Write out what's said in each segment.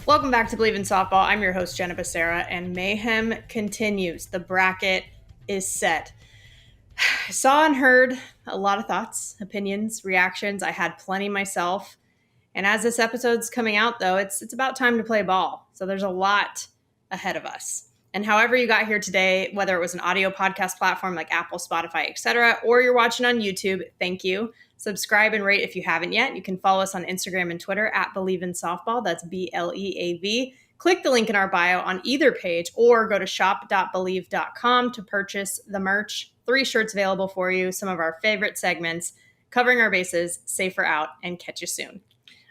Welcome back to Bleav in Softball. I'm your host, Jenna, and mayhem continues. The bracket is set. I saw and heard a lot of thoughts, opinions, reactions. I had plenty myself. And as this episode's coming out, though, it's about time to play ball. So there's a lot ahead of us. And however you got here today, whether it was an audio podcast platform like Apple, Spotify, etc., or you're watching on YouTube, thank you. Subscribe and rate if you haven't yet. You can follow us on Instagram and Twitter at Bleav in Softball. That's BLEAV. Click the link in our bio on either page or go to shop.bleav.com to purchase the merch. 3 shirts available for you, some of our favorite segments, covering our bases, safer out, and catch you soon.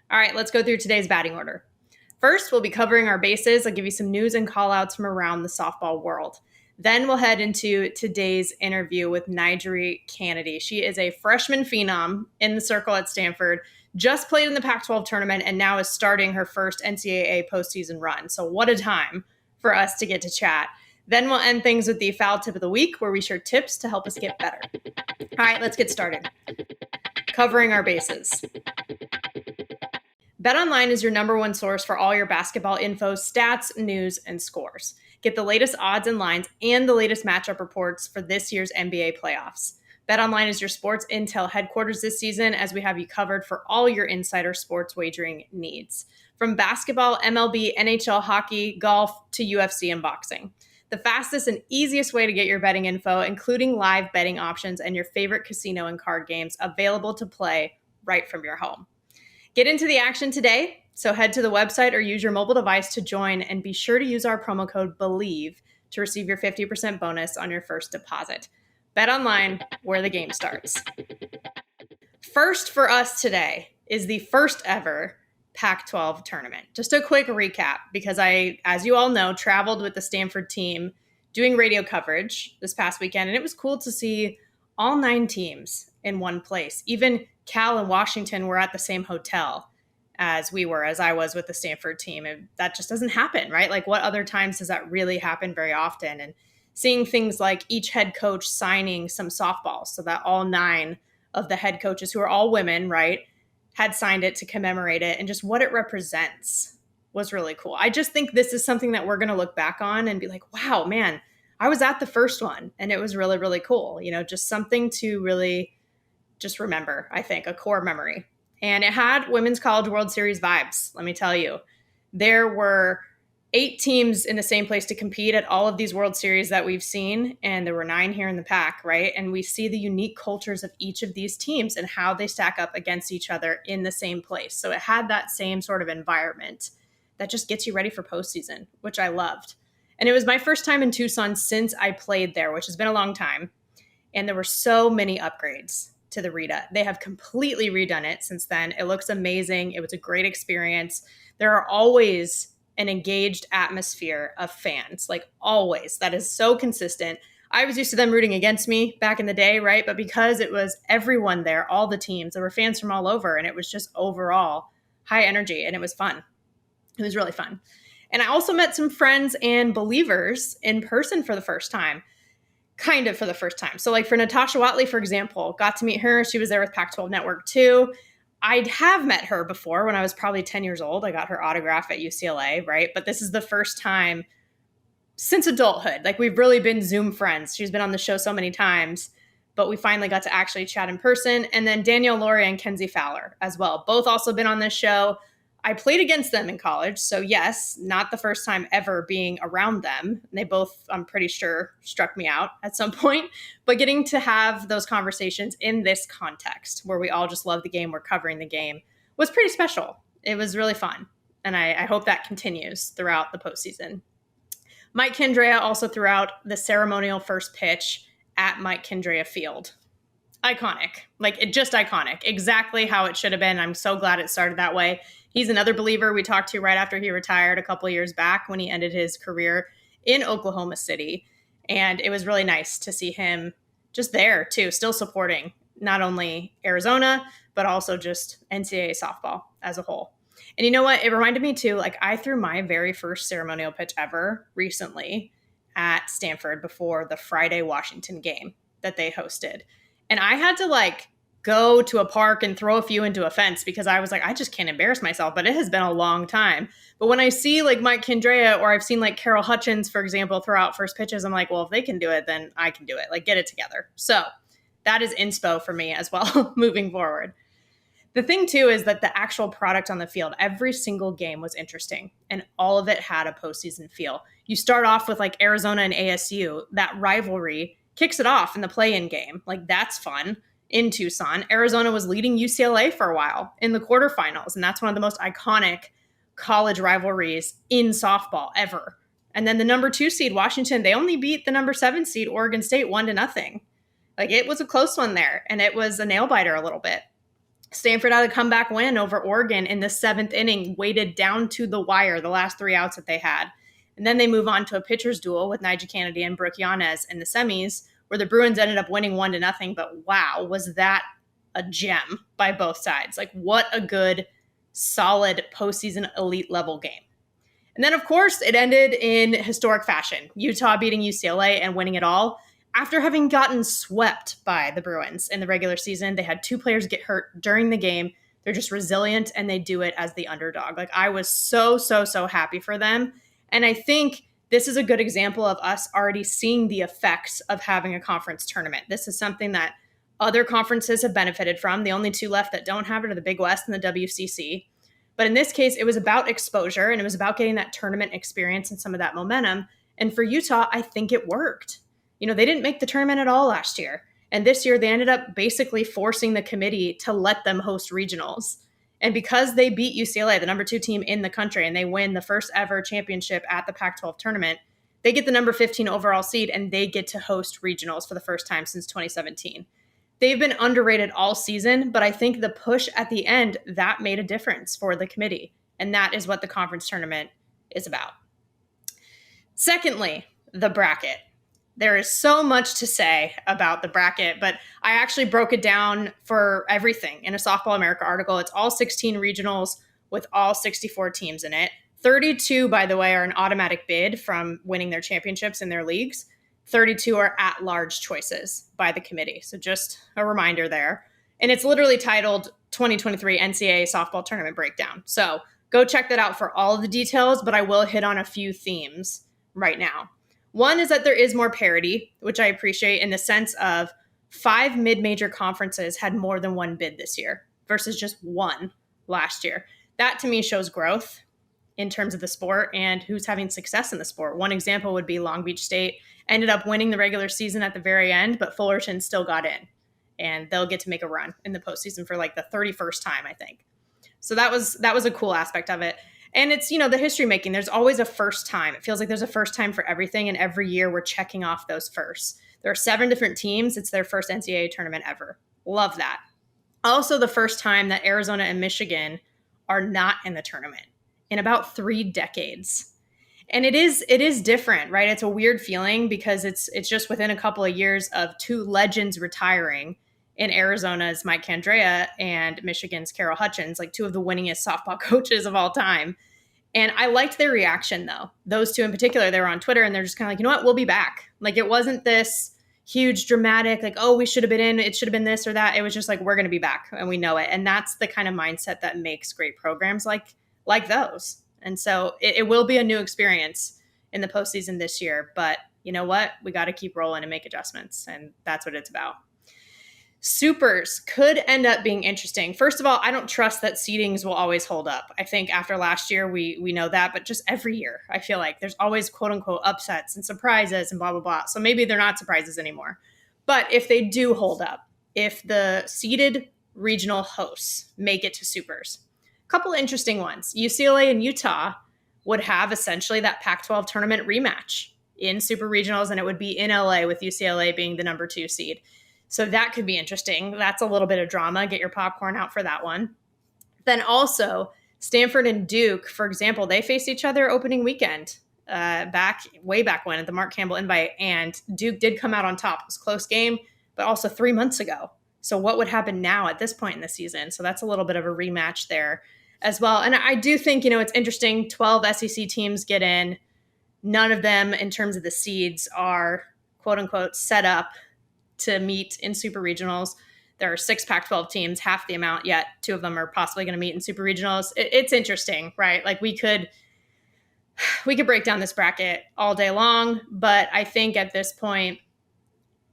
All right, let's go through today's batting order. First, we'll be covering our bases. I'll give you some news and call-outs from around the softball world. Then we'll head into today's interview with Nijaree Canady. She is a freshman phenom in the circle at Stanford, just played in the Pac-12 tournament, and now is starting her first NCAA postseason run. So what a time for us to get to chat. Then we'll end things with the foul tip of the week, where we share tips to help us get better. All right, let's get started. Covering our bases. BetOnline is your number one source for all your basketball info, stats, news, and scores. Get the latest odds and lines and the latest matchup reports for this year's NBA playoffs. BetOnline is your sports intel headquarters this season, as we have you covered for all your insider sports wagering needs. From basketball, MLB, NHL, hockey, golf, to UFC and boxing. The fastest and easiest way to get your betting info, including live betting options and your favorite casino and card games, available to play right from your home. Get into the action today. So head to the website or use your mobile device to join, and be sure to use our promo code BLEAV to receive your 50% bonus on your first deposit. Bet online, where the game starts. First for us today is the first ever Pac-12 tournament. Just a quick recap, because I, as you all know, traveled with the Stanford team doing radio coverage this past weekend, and it was cool to see all 9 teams in one place. Even Cal and Washington were at the same hotel as I was with the Stanford team. And that just doesn't happen, right? Like, what other times does that really happen very often? And seeing things like each head coach signing some softballs so that all 9 of the head coaches, who are all women, right, had signed it to commemorate it, and just what it represents was really cool. I just think this is something that we're going to look back on and be like, wow, man, I was at the first one and it was really, really cool. You know, just something to really just remember, I think, a core memory. And it had Women's College World Series vibes, let me tell you. There were 8 teams in the same place to compete at all of these World Series that we've seen, and there were 9 here in the Pac, right? And we see the unique cultures of each of these teams and how they stack up against each other in the same place. So it had that same sort of environment that just gets you ready for postseason, which I loved. And it was my first time in Tucson since I played there, which has been a long time. And there were so many upgrades to the Rita. They have completely redone it since then. It looks amazing. It was a great experience. There are always an engaged atmosphere of fans, like always. That is so consistent. I was used to them rooting against me back in the day, right? But because it was everyone there, all the teams, there were fans from all over, and it was just overall high energy, and it was fun. It was really fun. And I also met some friends and Bleavers in person for the first time. Kind of for the first time. So like for Natasha Watley, for example, got to meet her. She was there with Pac-12 Network too. I'd have met her before when I was probably 10 years old. I got her autograph at UCLA, right? But this is the first time since adulthood. Like, we've really been Zoom friends. She's been on the show so many times, but we finally got to actually chat in person. And then Danielle Lauria and Kenzie Fowler as well. Both also been on this show. I played against them in college. So yes, not the first time ever being around them. They both, I'm pretty sure, struck me out at some point. But getting to have those conversations in this context where we all just love the game, we're covering the game, was pretty special. It was really fun. And I hope that continues throughout the postseason. Mike Kendrea also threw out the ceremonial first pitch at Mike Kendrea Field. Iconic. Like, it just iconic. Exactly how it should have been. I'm so glad it started that way. He's another Bleaver we talked to right after he retired a couple of years back when he ended his career in Oklahoma City. And it was really nice to see him just there too, still supporting not only Arizona, but also just NCAA softball as a whole. And you know what? It reminded me too, like, I threw my very first ceremonial pitch ever recently at Stanford before the Friday Washington game that they hosted. And I had to go to a park and throw a few into a fence because I was like, I just can't embarrass myself, but it has been a long time. But when I see like Mike Candrea, or I've seen like Carol Hutchins, for example, throw out first pitches, I'm like, well, if they can do it, then I can do it. Like, get it together. So that is inspo for me as well moving forward. The thing too is that the actual product on the field, every single game was interesting, and all of it had a postseason feel. You start off with like Arizona and ASU, that rivalry kicks it off in the play-in game. Like, that's fun. In Tucson, Arizona was leading UCLA for a while in the quarterfinals, and that's one of the most iconic college rivalries in softball ever. And then the number 2 seed, Washington, they only beat the number 7 seed, Oregon State, 1-0. Like, it was a close one there, and it was a nail biter a little bit. Stanford had a comeback win over Oregon in the 7th inning, weighted down to the wire, the last 3 outs that they had. And then they move on to a pitcher's duel with Nijaree Canady and Brooke Yanez in the semis, where the Bruins ended up winning 1-0. But wow, was that a gem by both sides. Like, what a good, solid postseason elite level game. And then, of course, it ended in historic fashion. Utah beating UCLA and winning it all. After having gotten swept by the Bruins in the regular season, they had 2 players get hurt during the game. They're just resilient, and they do it as the underdog. Like, I was so happy for them. And I think this is a good example of us already seeing the effects of having a conference tournament. This is something that other conferences have benefited from. The only 2 left that don't have it are the Big West and the WCC. But in this case, it was about exposure, and it was about getting that tournament experience and some of that momentum. And for Utah, I think it worked. You know, they didn't make the tournament at all last year. And this year, they ended up basically forcing the committee to let them host regionals. And because they beat UCLA, the number 2 team in the country, and they win the first ever championship at the Pac-12 tournament, they get the number 15 overall seed, and they get to host regionals for the first time since 2017. They've been underrated all season, but I think the push at the end, that made a difference for the committee. And that is what the conference tournament is about. Secondly, the bracket. There is so much to say about the bracket, but I actually broke it down for everything in a Softball America article. It's all 16 regionals with all 64 teams in it. 32, by the way, are an automatic bid from winning their championships in their leagues. 32 are at-large choices by the committee. So just a reminder there. And it's literally titled 2023 NCAA Softball Tournament Breakdown. So go check that out for all of the details, but I will hit on a few themes right now. One is that there is more parity, which I appreciate, in the sense of 5 mid-major conferences had more than 1 bid this year versus just 1 last year. That to me shows growth in terms of the sport and who's having success in the sport. One example would be Long Beach State ended up winning the regular season at the very end, but Fullerton still got in, and they'll get to make a run in the postseason for like the 31st time, I think. So that was a cool aspect of it. And it's, you know, the history making. There's always a first time. It feels like there's a first time for everything. And every year we're checking off those firsts. There are 7 different teams. It's their first NCAA tournament ever. Love that. Also, the first time that Arizona and Michigan are not in the tournament in about 3 decades. And it is different, right? It's a weird feeling because it's just within a couple of years of 2 legends retiring in Arizona's Mike Candrea and Michigan's Carol Hutchins, like 2 of the winningest softball coaches of all time. And I liked their reaction, though. Those 2 in particular, they were on Twitter, and they're just kind of like, you know what, we'll be back. Like, it wasn't this huge dramatic, like, oh, we should have been in, it should have been this or that. It was just like, we're going to be back, and we know it. And that's the kind of mindset that makes great programs like those. And so it will be a new experience in the postseason this year. But you know what? We got to keep rolling and make adjustments. And that's what it's about. Supers could end up being interesting. First of all, I don't trust that seedings will always hold up. I think after last year, we know that, but just every year, I feel like there's always quote unquote upsets and surprises and blah, blah, blah. So maybe they're not surprises anymore. But if they do hold up, if the seeded regional hosts make it to supers, a couple of interesting ones. UCLA and Utah would have essentially that Pac-12 tournament rematch in super regionals, and it would be in LA with UCLA being the number 2 seed. So that could be interesting. That's a little bit of drama. Get your popcorn out for that one. Then also, Stanford and Duke, for example, they faced each other opening weekend way back when at the Mark Campbell Invite, and Duke did come out on top. It was a close game, but also 3 months ago. So what would happen now at this point in the season? So that's a little bit of a rematch there as well. And I do think, it's interesting. 12 SEC teams get in. None of them, in terms of the seeds, are quote unquote set up to meet in super regionals. There are 6 Pac-12 teams, half the amount, yet 2 of them are possibly going to meet in super regionals. It's interesting, right? Like we could break down this bracket all day long, but I think at this point,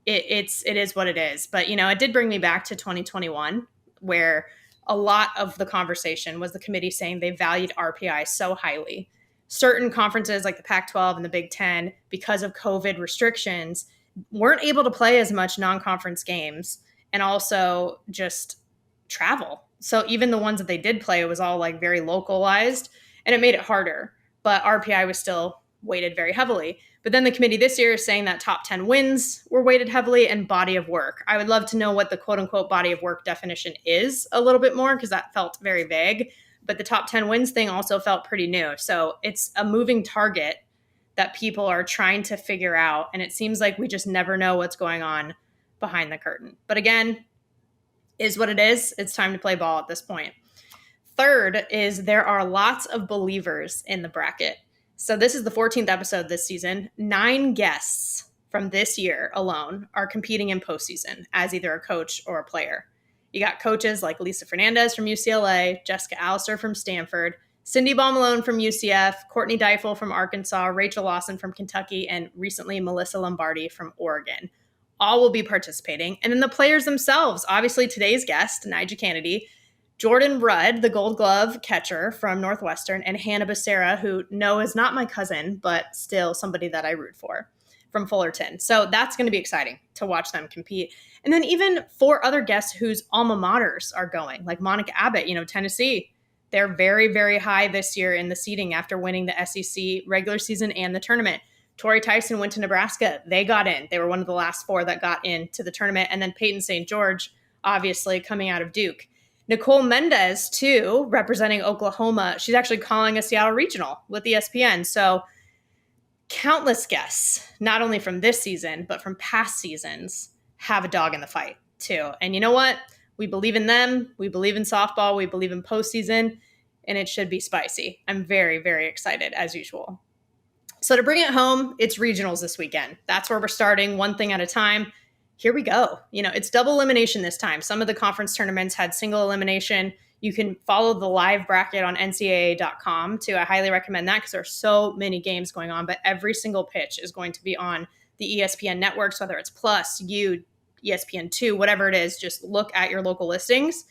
it is what it is. But, it did bring me back to 2021, where a lot of the conversation was the committee saying they valued RPI so highly. Certain conferences like the Pac-12 and the Big Ten, because of COVID restrictions, weren't able to play as much non-conference games and also just travel. So even the ones that they did play, it was all like very localized and it made it harder. But RPI was still weighted very heavily. But then the committee this year is saying that top 10 wins were weighted heavily and body of work. I would love to know what the quote unquote body of work definition is a little bit more, because that felt very vague. But the top 10 wins thing also felt pretty new. So it's a moving target that people are trying to figure out. And it seems like we just never know what's going on behind the curtain. But again, is what it is. It's time to play ball at this point. Third is there are lots of Bleavers in the bracket. So this is the 14th episode this season. 9 guests from this year alone are competing in postseason as either a coach or a player. You got coaches like Lisa Fernandez from UCLA, Jessica Allister from Stanford, Cindy Ball-Malone from UCF, Courtney Deifel from Arkansas, Rachel Lawson from Kentucky, and recently Melissa Lombardi from Oregon. All will be participating. And then the players themselves, obviously today's guest, Nijaree Canady, Jordan Rudd, the Gold Glove catcher from Northwestern, and Hannah Becerra, who is not my cousin, but still somebody that I root for, from Fullerton. So that's going to be exciting to watch them compete. And then even 4 other guests whose alma maters are going, like Monica Abbott, Tennessee. They're very, very high this year in the seeding after winning the SEC regular season and the tournament. Tori Tyson went to Nebraska. They got in. They were one of the last 4 that got into the tournament. And then Peyton St. George, obviously, coming out of Duke. Nicole Mendez, too, representing Oklahoma. She's actually calling a Seattle Regional with ESPN. So countless guests, not only from this season, but from past seasons, have a dog in the fight, too. And you know what? We believe in them. We believe in softball. We believe in postseason. And it should be spicy. I'm very, very excited, as usual. So to bring it home, it's regionals this weekend. That's where we're starting, one thing at a time. Here we go. It's double elimination this time. Some of the conference tournaments had single elimination. You can follow the live bracket on NCAA.com too. I highly recommend that because there are so many games going on, but every single pitch is going to be on the ESPN networks, whether it's Plus, ESPN2, whatever it is. Just look at your local listings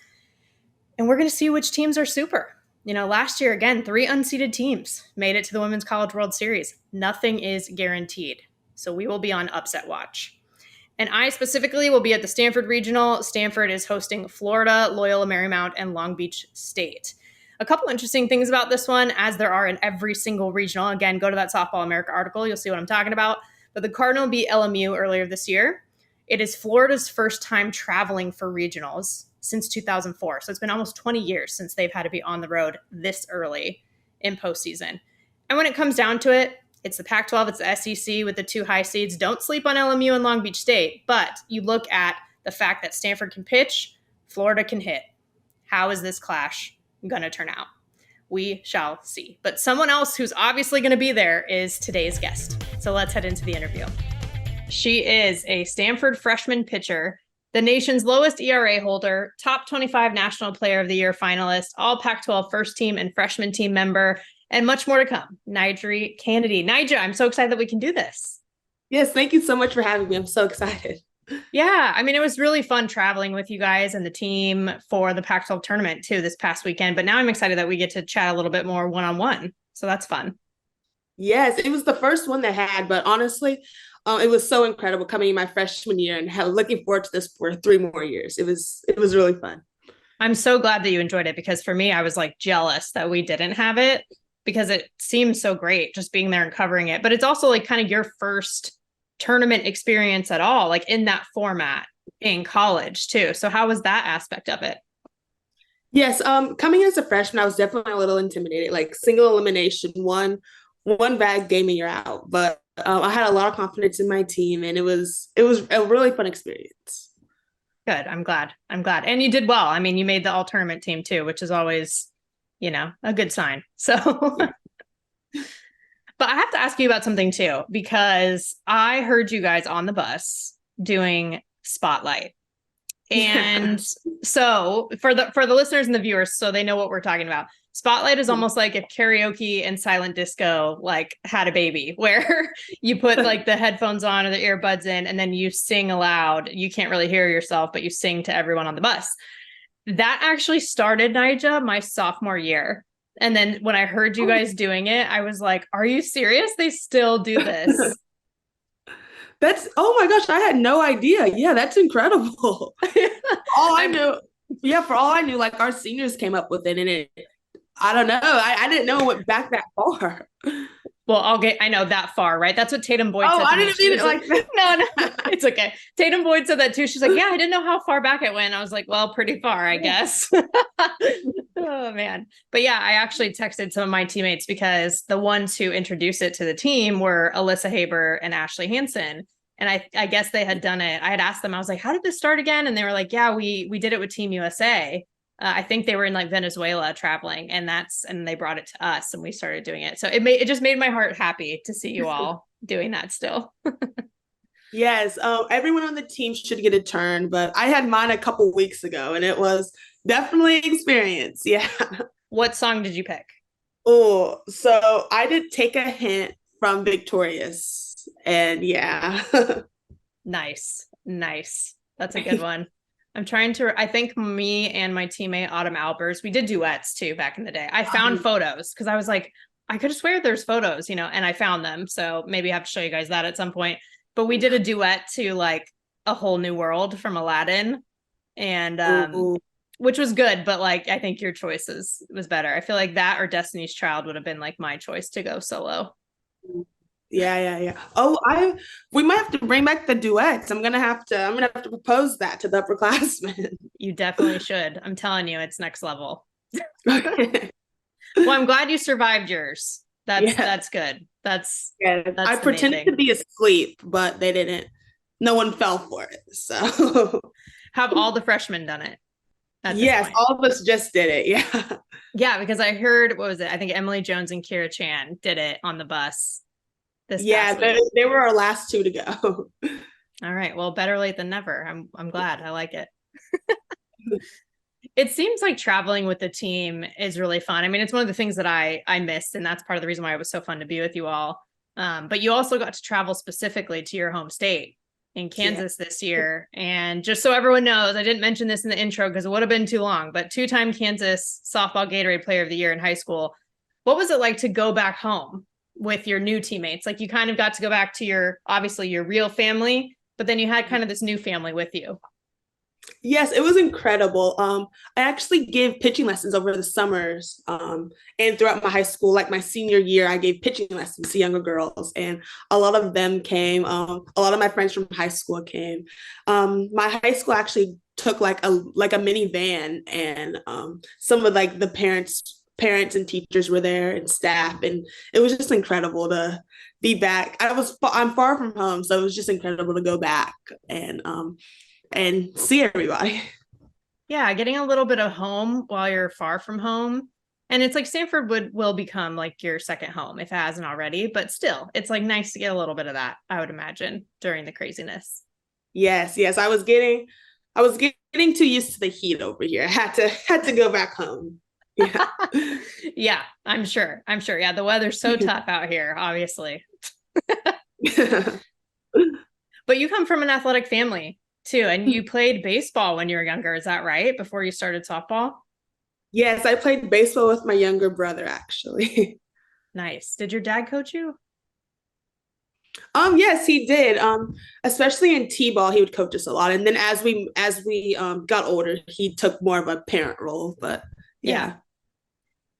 and we're going to see which teams are super. Last year, again, 3 unseeded teams made it to the Women's College World Series. Nothing is guaranteed. So we will be on upset watch. And I specifically will be at the Stanford Regional. Stanford is hosting Florida, Loyola Marymount, and Long Beach State. A couple interesting things about this one, as there are in every single regional. Again, go to that Softball America article. You'll see what I'm talking about. But the Cardinal beat LMU earlier this year. It is Florida's first time traveling for regionals since 2004. So it's been almost 20 years since they've had to be on the road this early in postseason. And when it comes down to it, it's the Pac-12, it's the SEC with the 2 high seeds. Don't sleep on LMU and Long Beach State. But you look at the fact that Stanford can pitch, Florida can hit. How is this clash going to turn out? We shall see. But someone else who's obviously going to be there is today's guest. So let's head into the interview. She is a Stanford freshman pitcher, the nation's lowest ERA holder, top 25 National Player of the Year finalist, all Pac-12 first team and freshman team member, and much more to come. Nijaree Canady. Nijaree, I'm so excited that we can do this. Yes, thank you so much for having me. I'm so excited. Yeah, it was really fun traveling with you guys and the team for the Pac-12 tournament too this past weekend. But now I'm excited that we get to chat a little bit more one-on-one. So that's fun. Yes, it was the first one they had, but honestly, it was so incredible coming in my freshman year and looking forward to this for 3 more years. It was really fun. I'm so glad that you enjoyed it because for me, I was like jealous that we didn't have it because it seems so great just being there and covering it. But it's also like kind of your first tournament experience at all, like in that format in college too. So how was that aspect of it? Yes, coming as a freshman, I was definitely a little intimidated. Like single elimination, one bad game and you're out. But I had a lot of confidence in my team, and it was a really fun experience. Good. I'm glad. And you did well. You made the all tournament team too, which is always, a good sign. So, but I have to ask you about something too, because I heard you guys on the bus doing Spotlight. And so for the listeners and the viewers, so they know what we're talking about. Spotlight is almost like if karaoke and silent disco like had a baby, where you put like the headphones on or the earbuds in, and then you sing aloud. You can't really hear yourself, but you sing to everyone on the bus. That actually started, Nija, my sophomore year. And then when I heard you guys doing it, I was like, are you serious? They still do this. Oh my gosh, I had no idea. Yeah, that's incredible. All I knew, yeah, for all I knew, like our seniors came up with it, and I don't know. I didn't know it went back that far. Well, I know that far, right? That's what Tatum Boyd said. Oh, I didn't mean it like that. No, it's okay. Tatum Boyd said that too. She's like, yeah, I didn't know how far back it went. I was like, well, pretty far, I guess. Oh, man. But yeah, I actually texted some of my teammates because the ones who introduced it to the team were Alyssa Haber and Ashley Hansen. And I guess they had done it. I had asked them, I was like, how did this start again? And they were like, yeah, we did it with Team USA. I think they were in like Venezuela traveling, and they brought it to us and we started doing it. So it just made my heart happy to see you all doing that still. Yes, everyone on the team should get a turn, but I had mine a couple weeks ago, and it was definitely an experience. Yeah. What song did you pick? Oh, so I did Take a Hint from Victorious, and yeah. Nice. That's a good one. I think me and my teammate Autumn Albers, we did duets too back in the day. I found photos because I was like, I could have swear there's photos, and I found them. So maybe I have to show you guys that at some point. But we did a duet to like A Whole New World from Aladdin, and which was good, but like I think your choice was better. I feel like that or Destiny's Child would have been like my choice to go solo. Yeah. Oh, we might have to bring back the duets. I'm gonna have to propose that to the upperclassmen. You definitely should. I'm telling you, it's next level. Okay. Well, I'm glad you survived yours. That's good. That's I pretended to be asleep, but they didn't. No one fell for it. So have all the freshmen done it? Yes, all of us just did it. Yeah. Yeah, because I heard, what was it? I think Emily Jones and Kira Chan did it on the bus. Yeah, they were our last two to go. All right. Well, better late than never. I'm glad. I like it. It seems like traveling with the team is really fun. I mean, it's one of the things that I missed, and that's part of the reason why it was so fun to be with you all. But you also got to travel specifically to your home state in Kansas this year. And just so everyone knows, I didn't mention this in the intro because it would have been too long, but 2-time Kansas Softball Gatorade Player of the Year in high school. What was it like to go back home with your new teammates? Like you kind of got to go back to obviously your real family, but then you had kind of this new family with you. Yes, it was incredible. I actually gave pitching lessons over the summers, and throughout my high school, like my senior year, I gave pitching lessons to younger girls, and a lot of them came. A lot of my friends from high school came. My high school actually took like a minivan, and some of like the parents and teachers were there and staff, and it was just incredible to be back. I'm far from home, so it was just incredible to go back and see everybody. Yeah, getting a little bit of home while you're far from home. And it's like Stanford will become like your second home if it hasn't already, but still, it's like nice to get a little bit of that, I would imagine, during the craziness. Yes. I was getting too used to the heat over here. I had to go back home. Yeah. Yeah, I'm sure. Yeah, the weather's so tough out here, obviously. But you come from an athletic family too, and you played baseball when you were younger. Is that right? Before you started softball? Yes, I played baseball with my younger brother, actually. Nice. Did your dad coach you? Yes, he did. Especially in T-ball, he would coach us a lot. And then as we got older, he took more of a parent role. But yeah.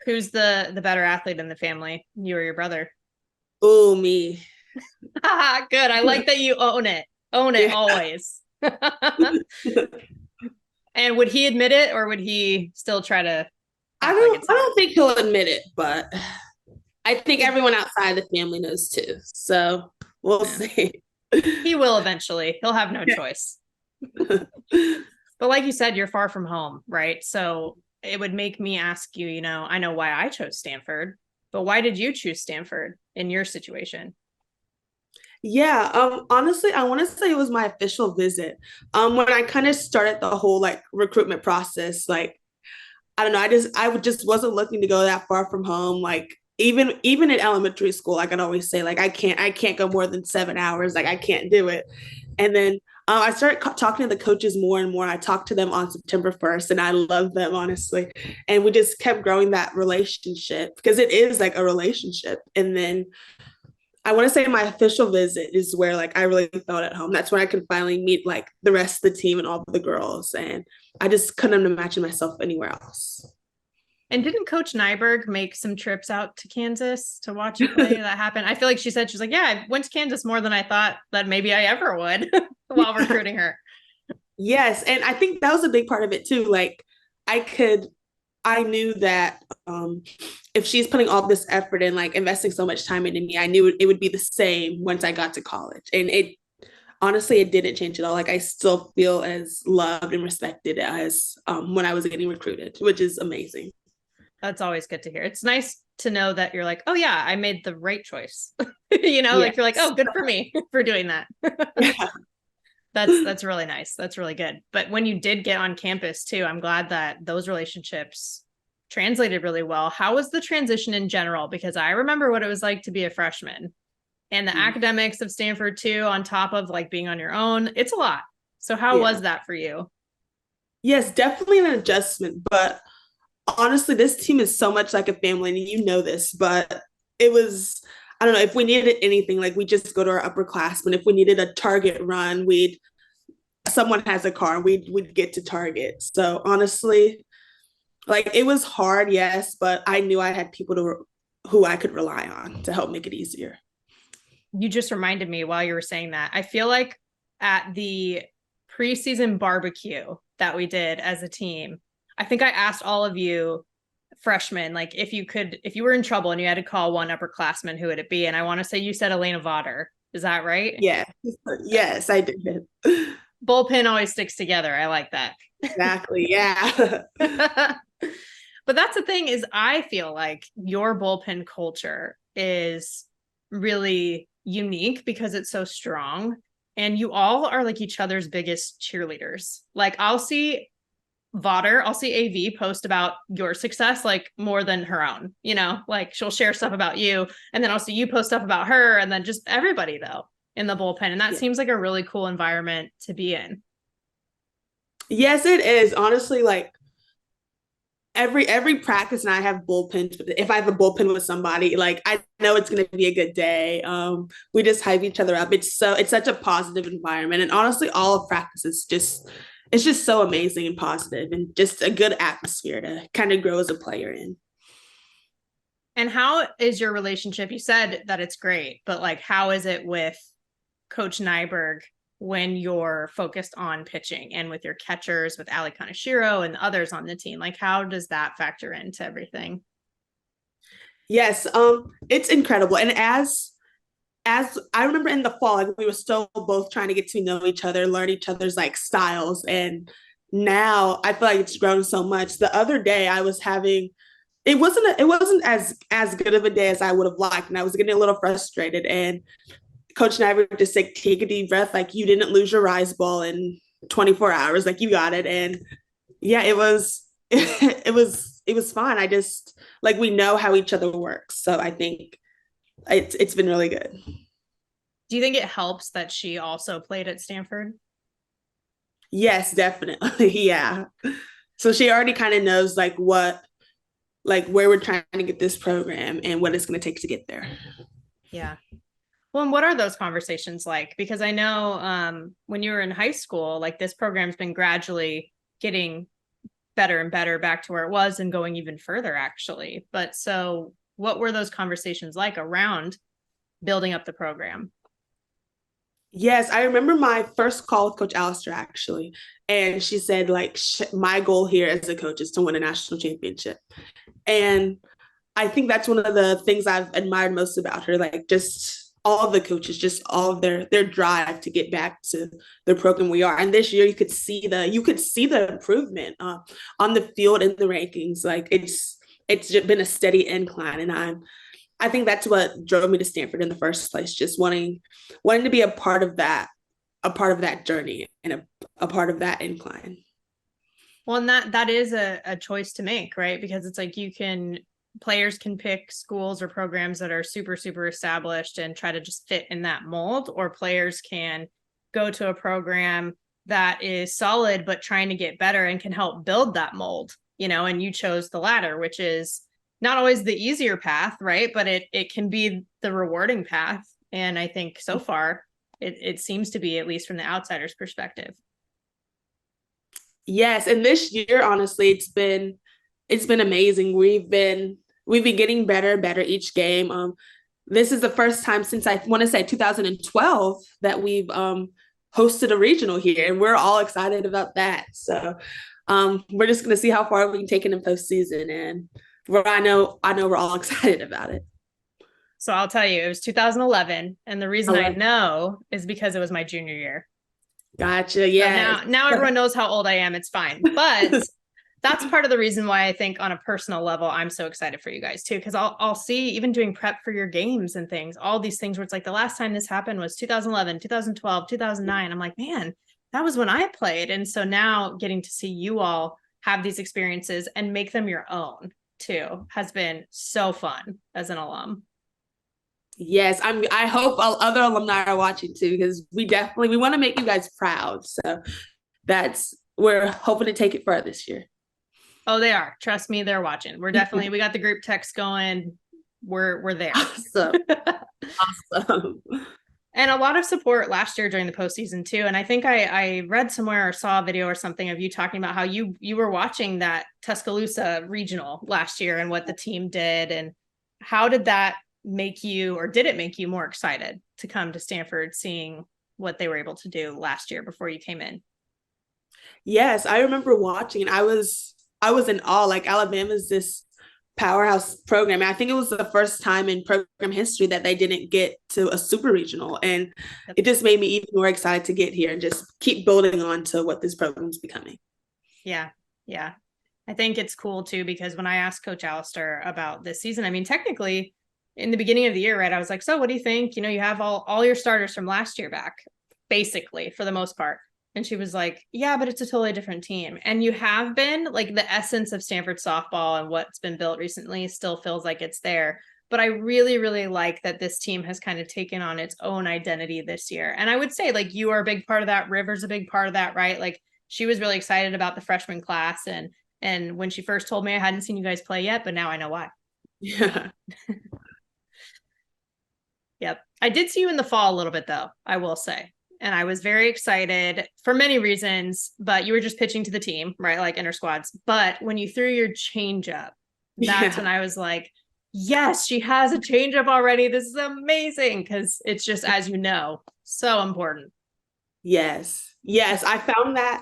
Who's the better athlete in the family? You or your brother? Oh, me. Good. I like that you own it. Own it always. And would he admit it, or would he still try to? I don't think he'll admit it, but I think everyone outside the family knows too. So we'll see. He will eventually. He'll have no choice. But like you said, you're far from home, right? So it would make me ask you, I know why I chose Stanford, but why did you choose Stanford in your situation? Yeah, honestly, I want to say it was my official visit. When I kind of started the whole like recruitment process, like I don't know, I just wasn't looking to go that far from home. Like even in elementary school, like I'd always say, like I can't go more than 7 hours. Like I can't do it. And then I started talking to the coaches more and more. I talked to them on September 1st, and I love them honestly. And we just kept growing that relationship because it is like a relationship. And then I want to say my official visit is where like I really felt at home. That's when I could finally meet like the rest of the team and all the girls. And I just couldn't imagine myself anywhere else. And didn't Coach Nyberg make some trips out to Kansas to watch you play? That happened. I feel like she said, she's like, yeah, I went to Kansas more than I thought that maybe I ever would while recruiting her. Yes. And I think that was a big part of it too. Like I could I knew that if she's putting all this effort and like investing so much time into me, I knew it would be the same once I got to college. And it honestly, it didn't change at all. Like I still feel as loved and respected as when I was getting recruited, which is amazing. That's always good to hear. It's nice to know that you're like, oh yeah, I made the right choice. Like you're like, Yes. oh, good for me for doing that. Yeah. That's really nice. That's really good. But when you did get on campus too, I'm glad that those relationships translated really well. How was the transition in general? Because I remember what it was like to be a freshman and the academics of Stanford too, on top of like being on your own. It's a lot. So how Yeah. was that for you? Yes, definitely an adjustment. But honestly, this team is so much like a family, and you know this, but it was, I don't know, if we needed anything, like we just go to our upperclassmen. If we needed a target run, someone has a car, we'd get to target. So honestly, like it was hard, yes, but I knew I had people who I could rely on to help make it easier. You just reminded me while you were saying that. I feel like at the preseason barbecue that we did as a team, I think I asked all of you freshmen, like if you were in trouble and you had to call one upperclassman, who would it be? And I want to say you said Elena Vaughter. Is that right? Yeah. Yes, I did. Bullpen always sticks together. I like that. Exactly. Yeah. But that's the thing is I feel like your bullpen culture is really unique because it's so strong and you all are like each other's biggest cheerleaders. Like I'll see AV post about your success like more than her own, like she'll share stuff about you and then I'll see you post stuff about her and then just everybody though in the bullpen. And that Yeah. seems like a really cool environment to be in. Yes, it is. Honestly, like every practice and I have bullpens. If I have a bullpen with somebody, like I know it's gonna be a good day. We just hype each other up. It's such a positive environment. And honestly, all of practice is just it's just so amazing and positive and just a good atmosphere to kind of grow as a player in. And how is your relationship? You said that it's great, but like, how is it with Coach Nyberg when you're focused on pitching and with your catchers, with Ali Kaneshiro and others on the team? Like, how does that factor into everything? Yes, it's incredible. And as I remember in the fall, like we were still both trying to get to know each other, learn each other's like styles. And now I feel like it's grown so much. The other day I was having it wasn't as good of a day as I would have liked. And I was getting a little frustrated. And Coach and I were just like, take a deep breath, like you didn't lose your rise ball in 24 hours, like you got it. And yeah, it was it was fun. I just like we know how each other works. So I think it's been really good. Do you think it helps that she also played at Stanford? Yes, definitely. Yeah. So she already kind of knows like where we're trying to get this program and what it's going to take to get there. Yeah. Well, and what are those conversations like? Because I know when you were in high school, like this program's been gradually getting better and better back to where it was and going even further, actually. But so what were those conversations like around building up the program? Yes, I remember my first call with Coach Alistair actually, and she said like my goal here as a coach is to win a national championship, and I think that's one of the things I've admired most about her, like just all of the coaches, just all of their drive to get back to the program we are. And this year, you could see the improvement on the field and the rankings. Like it's just been a steady incline, and I think that's what drove me to Stanford in the first place, just wanting to be a part of that journey and a part of that incline. Well, and that is a choice to make, right? Because it's like players can pick schools or programs that are super, super established and try to just fit in that mold, or players can go to a program that is solid but trying to get better and can help build that mold, and you chose the latter, which is not always the easier path, right? But it can be the rewarding path. And I think so far it seems to be, at least from the outsider's perspective. Yes, and this year, honestly, it's been amazing. We've been getting better and better each game. This is the first time since I want to say 2012 that we've hosted a regional here, and we're all excited about that. So we're just going to see how far we can take it in postseason, and I know we're all excited about it. So I'll tell you, it was 2011, and the reason I know is because it was my junior year. Gotcha. Yeah. So now everyone knows how old I am. It's fine. But that's part of the reason why I think on a personal level, I'm so excited for you guys too. Because I'll see, even doing prep for your games and things, all these things where it's like the last time this happened was 2011, 2012, 2009. I'm like, man, that was when I played. And so now getting to see you all have these experiences and make them your own too has been so fun as an alum. Yes, I hope other alumni are watching too, because we want to make you guys proud. So we're hoping to take it further this year. Oh, they are. Trust me, they're watching. We got the group text going. We're there. Awesome. Awesome. And a lot of support last year during the postseason too. And I think I read somewhere or saw a video or something of you talking about how you were watching that Tuscaloosa regional last year and what the team did, and how did that make you, or did it make you more excited to come to Stanford, seeing what they were able to do last year before you came in? Yes, I remember watching, and I was in awe. Like, Alabama's this powerhouse program. And I think it was the first time in program history that they didn't get to a super regional, and it just made me even more excited to get here and just keep building on to what this program is becoming. Yeah. I think it's cool too, because when I asked Coach Allister about this season, I mean, technically in the beginning of the year, right, I was like, so what do you think? You have all your starters from last year back, basically, for the most part. And she was like, yeah, but it's a totally different team. And you have been, like, the essence of Stanford softball and what's been built recently still feels like it's there. But I really, really like that this team has kind of taken on its own identity this year. And I would say, like, you are a big part of that. River's a big part of that, right? Like, she was really excited about the freshman class. And when she first told me, I hadn't seen you guys play yet, but now I know why. Yeah. Yep. I did see you in the fall a little bit, though, I will say. And I was very excited for many reasons, but you were just pitching to the team, right? Like inter squads. But when you threw your changeup, that's when I was like, yes, she has a changeup already. This is amazing. Because it's just, as you know, so important. Yes. I found that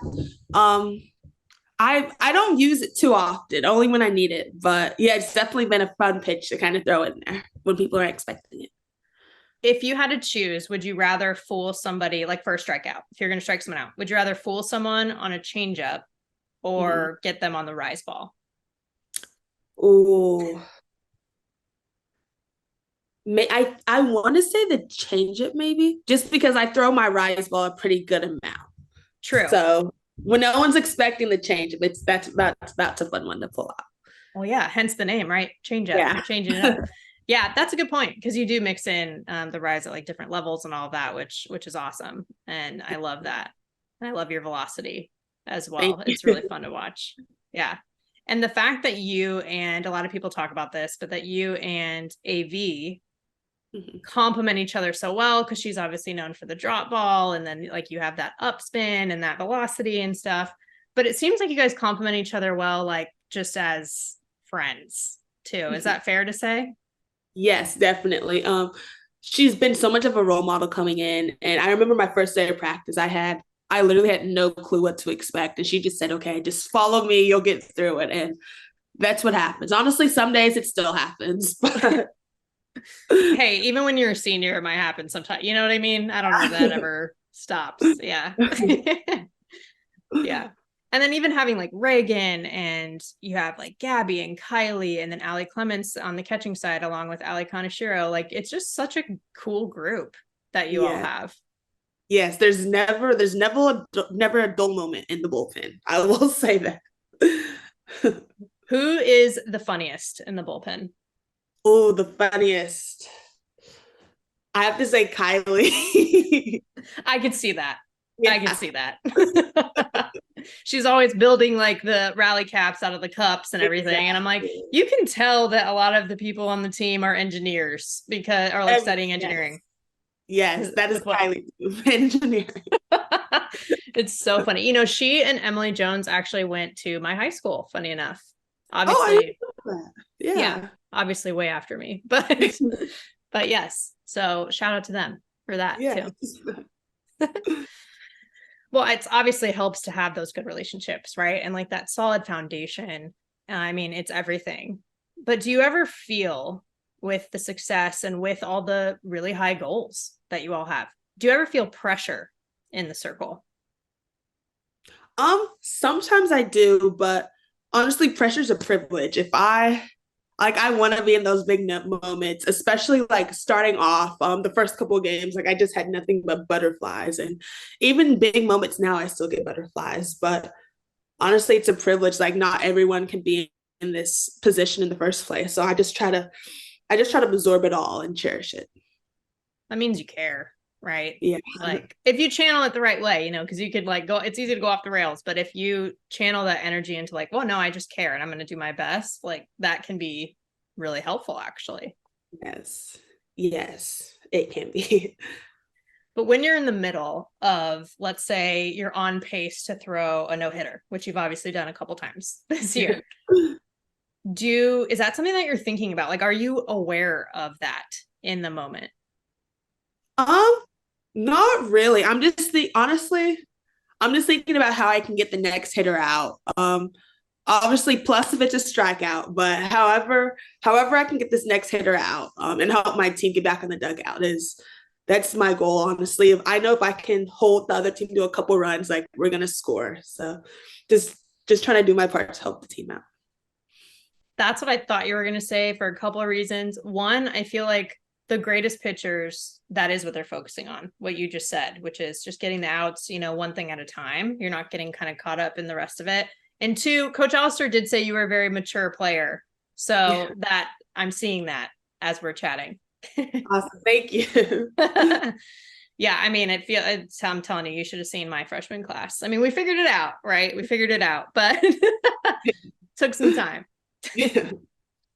I don't use it too often, only when I need it. But yeah, it's definitely been a fun pitch to kind of throw in there when people are expecting it. If you had to choose, would you rather fool somebody, like for a strikeout, if you're going to strike someone out, would you rather fool someone on a changeup or get them on the rise ball? Oh, I want to say the changeup, maybe, just because I throw my rise ball a pretty good amount. True. So when no one's expecting the changeup, that's a fun one to pull out. Well, yeah, hence the name, right? Changeup. Yeah. You're changing it up. Yeah, that's a good point, because you do mix in the rise at like different levels and all of that, which is awesome. And I love that. And I love your velocity as well. It's really fun to watch. Yeah. And the fact that you, and a lot of people talk about this, but that you and AV complement each other so well, because she's obviously known for the drop ball, and then like you have that upspin and that velocity and stuff. But it seems like you guys complement each other well, like just as friends too. Is that fair to say? Yes, definitely. She's been so much of a role model coming in. And I remember my first day of practice, I literally had no clue what to expect. And she just said, okay, just follow me, you'll get through it. And that's what happens. Honestly, some days it still happens. But hey, even when you're a senior, it might happen sometimes. You know what I mean? I don't know if that ever stops. Yeah. Yeah. And then even having like Reagan, and you have like Gabby and Kylie, and then Allie Clements on the catching side, along with Ali Kaneshiro. Like, it's just such a cool group that you all Yeah. have. Yes, never a dull moment in the bullpen. I will say that. Who is the funniest in the bullpen? Oh, the funniest. I have to say Kylie. I could see that. I could Yeah, see that. She's always building like the rally caps out of the cups and everything. And I'm like, exactly. you can tell that a lot of the people on the team are engineers because, or like studying engineering. Yes, yes, that is With what? Kylie engineering. It's so funny. You know, she and Emily Jones actually went to my high school, funny enough. Oh, I didn't Obviously, know that. yeah, Yeah. obviously way after me. But yes. So shout out to them for that Yeah. too. Well, it's obviously helps to have those good relationships, right? And like that solid foundation. I mean, it's everything. But do you ever feel with the success and with all the really high goals that you all have, do you ever feel pressure in the circle? Sometimes I do, but honestly, pressure's a privilege. If I like I want to be in those big moments, especially like starting off the first couple of games, like I just had nothing but butterflies, and even big moments now I still get butterflies, but honestly it's a privilege. Like not everyone can be in this position in the first place, so I just try to absorb it all and cherish it. That means you care, right? Yeah. Like if you channel it the right way, you know, because you could like go, it's easy to go off the rails, but if you channel that energy into like, well, no, I just care and I'm going to do my best, like that can be really helpful actually. Yes, yes, it can be. But when you're in the middle of, let's say you're on pace to throw a no hitter, which you've obviously done a couple times this year, is that something that you're thinking about? Like, are you aware of that in the moment? um Not really. Honestly, I'm just thinking about how I can get the next hitter out. Obviously, plus if it's a strikeout, but however I can get this next hitter out, and help my team get back in the dugout is that's my goal. Honestly, if I know if I can hold the other team to a couple runs, like we're gonna score. So, just trying to do my part to help the team out. That's what I thought you were going to say for a couple of reasons. One, I feel like the greatest pitchers, that is what they're focusing on, what you just said, which is just getting the outs, you know, one thing at a time. You're not getting kind of caught up in the rest of it. And two, Coach Alistair did say you were a very mature player. Yeah. So that I'm seeing that as we're chatting. Awesome. Thank you. Yeah, I mean, I'm telling you, you should have seen my freshman class. I mean, we figured it out, right? We figured it out, but took some time. Yeah.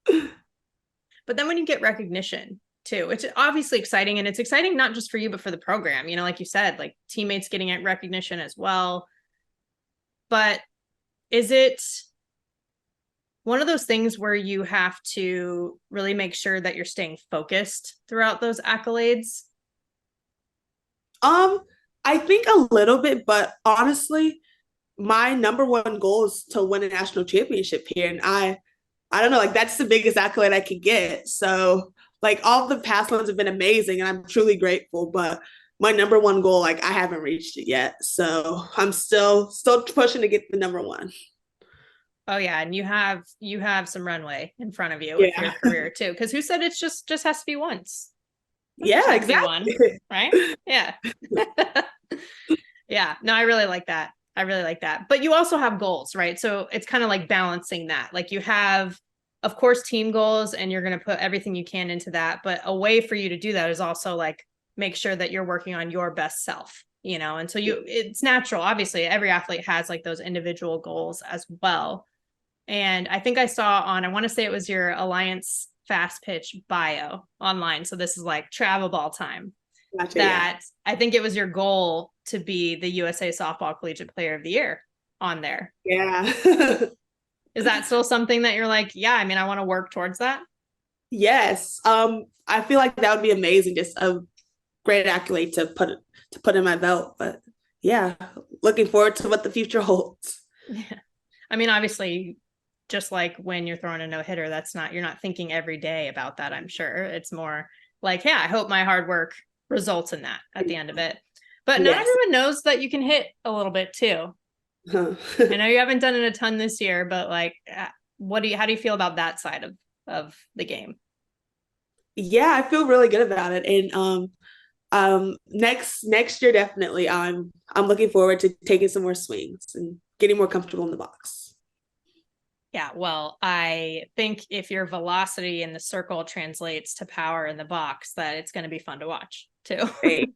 But then when you get recognition too, it's obviously exciting, and it's exciting not just for you, but for the program, you know, like you said, like teammates getting recognition as well. But is it one of those things where you have to really make sure that you're staying focused throughout those accolades? Um, I think a little bit, but honestly, my number one goal is to win a national championship here. And I don't know, like that's the biggest accolade I could get. So like all the past ones have been amazing and I'm truly grateful, but my number one goal, like I haven't reached it yet. So I'm still pushing to get the number one. Oh yeah, and you have some runway in front of you with Yeah. your career too. Because who said it's just has to be once? It doesn't just Yeah, have to be one, exactly. right? Yeah. Yeah. No, I really like that. I really like that. But you also have goals, right? So it's kind of like balancing that. Like you have, of course, team goals, and you're going to put everything you can into that. But a way for you to do that is also like make sure that you're working on your best self, you know? And so it's natural. Obviously, every athlete has like those individual goals as well. And I think I saw I want to say it was your Alliance Fast Pitch bio online. So this is like travel ball time, Gotcha, yeah. that I think it was your goal to be the USA Softball Collegiate Player of the Year on there. Yeah. Is that still something that you're like, yeah, I mean, I want to work towards that? Yes. I feel like that would be amazing, just a great accolade to put in my belt. But yeah, looking forward to what the future holds. Yeah. I mean, obviously, just like when you're throwing a no hitter, you're not thinking every day about that, I'm sure. It's more like, yeah, I hope my hard work results in that at the end of it. But not Yes. everyone knows that you can hit a little bit too. Huh. I know you haven't done it a ton this year, but like, how do you feel about that side of the game? Yeah, I feel really good about it. And next year definitely I'm looking forward to taking some more swings and getting more comfortable in the box. Yeah, well, I think if your velocity in the circle translates to power in the box, that it's going to be fun to watch too. Hey.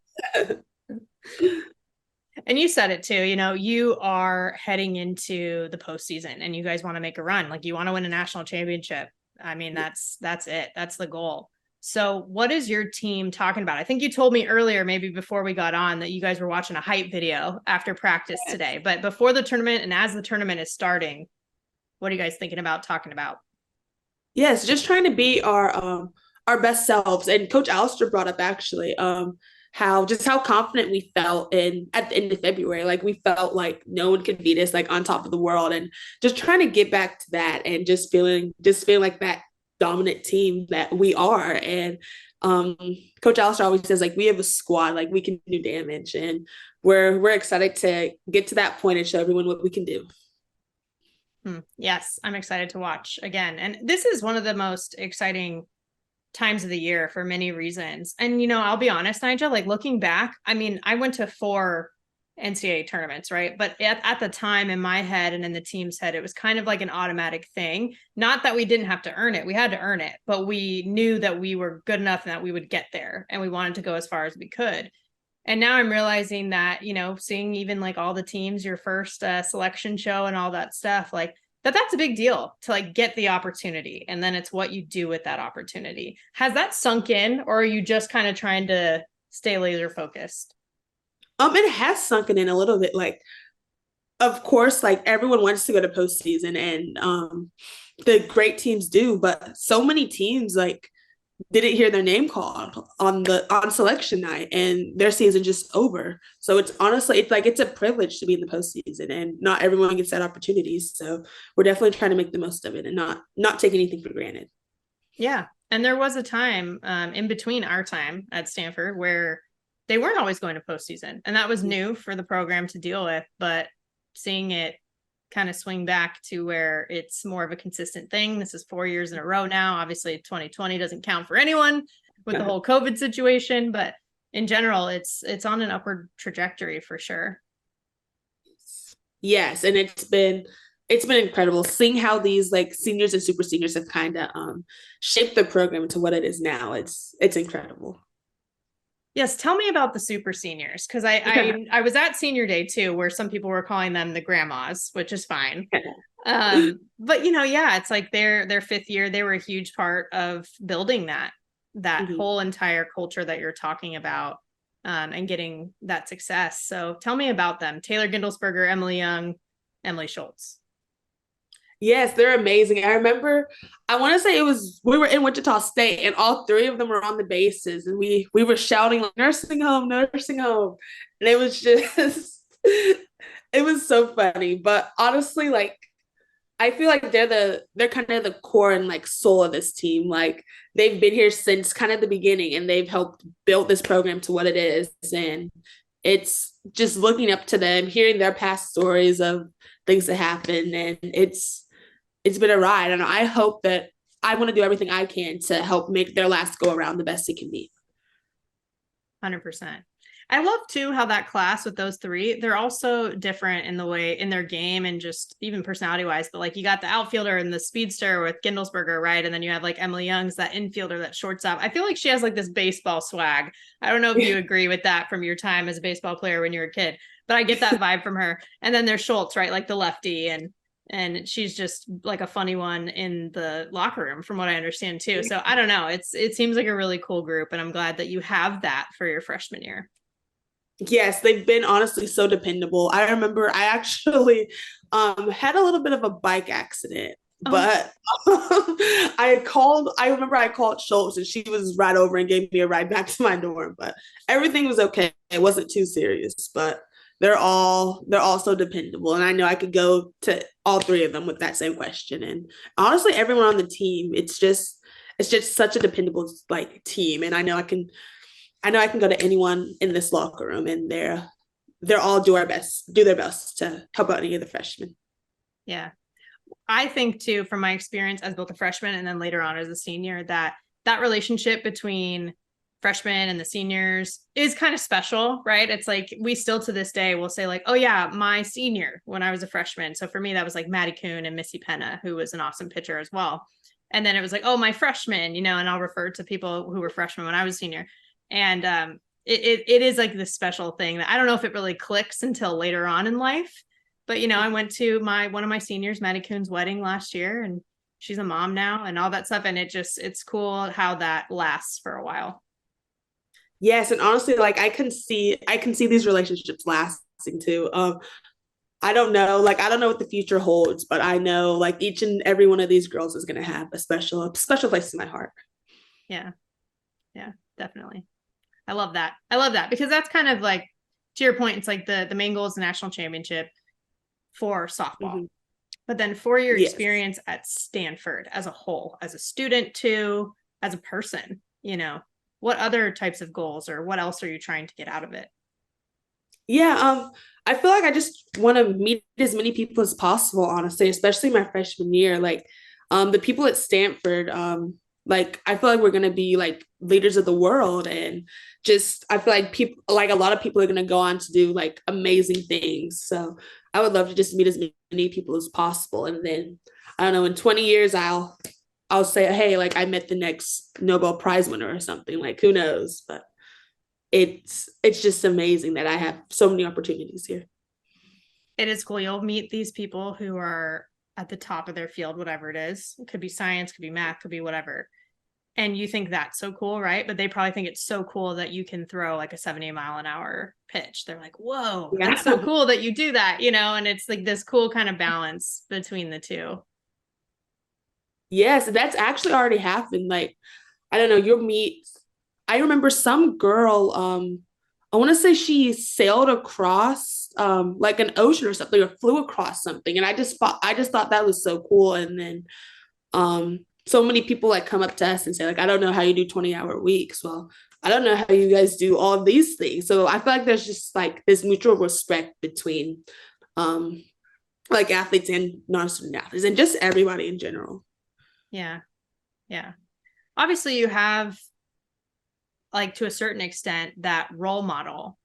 And you said it too, you are heading into the postseason and you guys want to make a run. Like you want to win a national championship. I mean, that's it. That's the goal. So what is your team talking about? I think you told me earlier, maybe before we got on, that you guys were watching a hype video after practice today. But before the tournament and as the tournament is starting, what are you guys thinking about talking about? Yes, just trying to be our best selves. And Coach Alistair brought up actually how confident we felt in at the end of February. Like we felt like no one could beat us, like on top of the world. And just trying to get back to that and just feeling like that dominant team that we are. And um Coach Alistair always says like we have a squad, like we can do damage. And we're excited to get to that point and show everyone what we can do. Yes, I'm excited to watch again. And this is one of the most exciting times of the year for many reasons. And, I'll be honest, Nigel, like looking back, I mean, I went to 4 NCAA tournaments, right? But at the time in my head and in the team's head, it was kind of like an automatic thing. Not that we didn't have to earn it, we had to earn it, but we knew that we were good enough and that we would get there and we wanted to go as far as we could. And now I'm realizing that, seeing even like all the teams, your first selection show and all that stuff, like that's a big deal to like get the opportunity. And then it's what you do with that opportunity. Has that sunk in, or are you just kind of trying to stay laser focused? It has sunken in a little bit. Like, of course, like everyone wants to go to postseason, and the great teams do, but so many teams like didn't hear their name called on selection night, and their season just over. So it's honestly, it's a privilege to be in the postseason, and not everyone gets that opportunity. So we're definitely trying to make the most of it and not take anything for granted. Yeah. And there was a time in between our time at Stanford where they weren't always going to postseason. And that was new for the program to deal with. But seeing it kind of swing back to where it's more of a consistent thing. This is 4 years in a row now. Obviously, 2020 doesn't count for anyone with the whole COVID situation. But in general, it's on an upward trajectory for sure. Yes, and it's been incredible seeing how these like seniors and super seniors have kind of shaped the program into what it is now. It's incredible. Yes, tell me about the super seniors, because I was at senior day too, where some people were calling them the grandmas, which is fine. But yeah, it's like their 5th year. They were a huge part of building that Mhm. whole entire culture that you're talking about, and getting that success. So tell me about them: Taylor Gindelsberger, Emily Young, Emily Schultz. Yes, they're amazing. I remember, I want to say we were in Wichita State, and all three of them were on the bases, and we were shouting like nursing home, and it was just it was so funny. But honestly, like I feel like they're kind of the core and like soul of this team. Like they've been here since kind of the beginning, and they've helped build this program to what it is. And it's just looking up to them, hearing their past stories of things that happened, and it's been a ride. And I hope that I want to do everything I can to help make their last go around the best it can be. 100%. I love too how that class with those 3, they're also different in the way in their game and just even personality wise. But like you got the outfielder and the speedster with Gindelsberger, right? And then you have like Emily Young's that infielder that shortstop. I feel like she has like this baseball swag. I don't know if you agree with that from your time as a baseball player when you were a kid, but I get that vibe from her. And then there's Schultz, right? Like the lefty, and she's just like a funny one in the locker room from what I understand too. So I don't know. It seems like a really cool group, and I'm glad that you have that for your freshman year. Yes, they've been honestly so dependable. I remember I actually had a little bit of a bike accident, Oh, but I remember I called Schultz, and she was right over and gave me a ride back to my dorm, but everything was okay. It wasn't too serious, but they're all so dependable. And I know I could go to all three of them with that same question. And honestly, everyone on the team, it's just such a dependable like team. And I know I can go to anyone in this locker room, and they'll all do their best to help out any of the freshmen. Yeah. I think too, from my experience as both a freshman and then later on as a senior, that relationship between freshmen and the seniors is kind of special, right? It's like we still to this day will say like, oh yeah, my senior when I was a freshman. So for me, that was like Maddie Kuhn and Missy Penna, who was an awesome pitcher as well. And then it was like, oh, my freshman, and I'll refer to people who were freshmen when I was senior. And it is like this special thing that I don't know if it really clicks until later on in life. But I went to one of my seniors, Maddie Kuhn's wedding last year, and she's a mom now and all that stuff. And it's cool how that lasts for a while. Yes, and honestly, like I can see these relationships lasting too. I don't know what the future holds, but I know like each and every one of these girls is gonna have a special place in my heart. Yeah. Yeah, definitely. I love that. I love that because that's kind of like, to your point, it's like the main goal is the national championship for softball. Mm-hmm. But then for your experience at Stanford as a whole, as a student too, as a person, what other types of goals or what else are you trying to get out of it? Yeah, I feel like I just want to meet as many people as possible, honestly, especially my freshman year. Like, the people at Stanford, like I feel like we're gonna be like leaders of the world, and just I feel like people, like a lot of people are gonna go on to do like amazing things. So I would love to just meet as many people as possible, and then I don't know, in 20 years, I'll say, hey, like I met the next Nobel Prize winner or something. Like who knows, but it's just amazing that I have so many opportunities here. It is cool. You'll meet these people who are at the top of their field, whatever it is. It could be science, could be math, could be whatever. And you think that's so cool, right? But they probably think it's so cool that you can throw like a 70-mile-an-hour pitch. They're like, whoa, that's so cool that you do that, and it's like this cool kind of balance between the two. Yes, that's actually already happened. Like, I don't know, you'll meet, I remember some girl, I want to say she sailed across like an ocean or something, or flew across something. And I just thought that was so cool. And then so many people like come up to us and say, like, I don't know how you do 20-hour weeks. Well, I don't know how you guys do all of these things. So I feel like there's just like this mutual respect between like athletes and non-student athletes and just everybody in general. Yeah. Yeah. Obviously you have, like, to a certain extent, that role model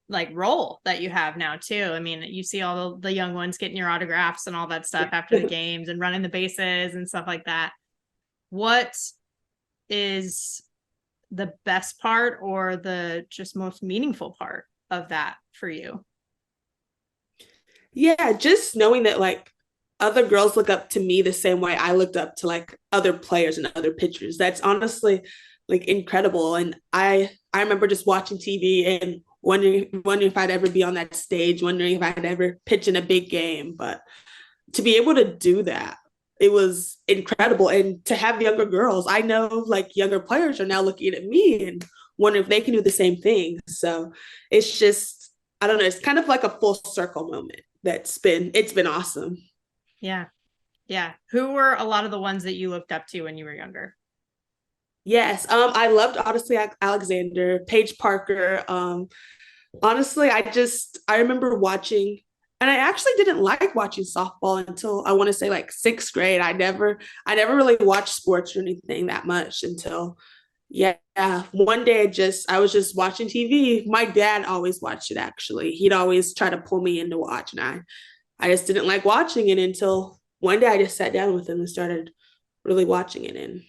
like role that you have now too. I mean, you see all the young ones getting your autographs and all that stuff after the games and running the bases and stuff like that. What is the best part or the just most meaningful part of that for you? Yeah, just knowing that like other girls look up to me the same way I looked up to like other players and other pitchers. That's honestly like incredible. And I remember just watching TV and wondering if I'd ever be on that stage, wondering if I'd ever pitch in a big game. But to be able to do that, it was incredible. And to have younger girls, I know like younger players are now looking at me and wondering if they can do the same thing. So it's just, I don't know, it's kind of like a full circle moment it's been awesome. Yeah. Yeah. Who were a lot of the ones that you looked up to when you were younger? Yes. I loved Odyssey Alexander, Paige Parker. Honestly, I remember watching, and I actually didn't like watching softball until I want to say like sixth grade. I never really watched sports or anything that much until, yeah, one day I was just watching TV. My dad always watched it actually. He'd always try to pull me in to watch, and I just didn't like watching it until one day I just sat down with him and started really watching it. And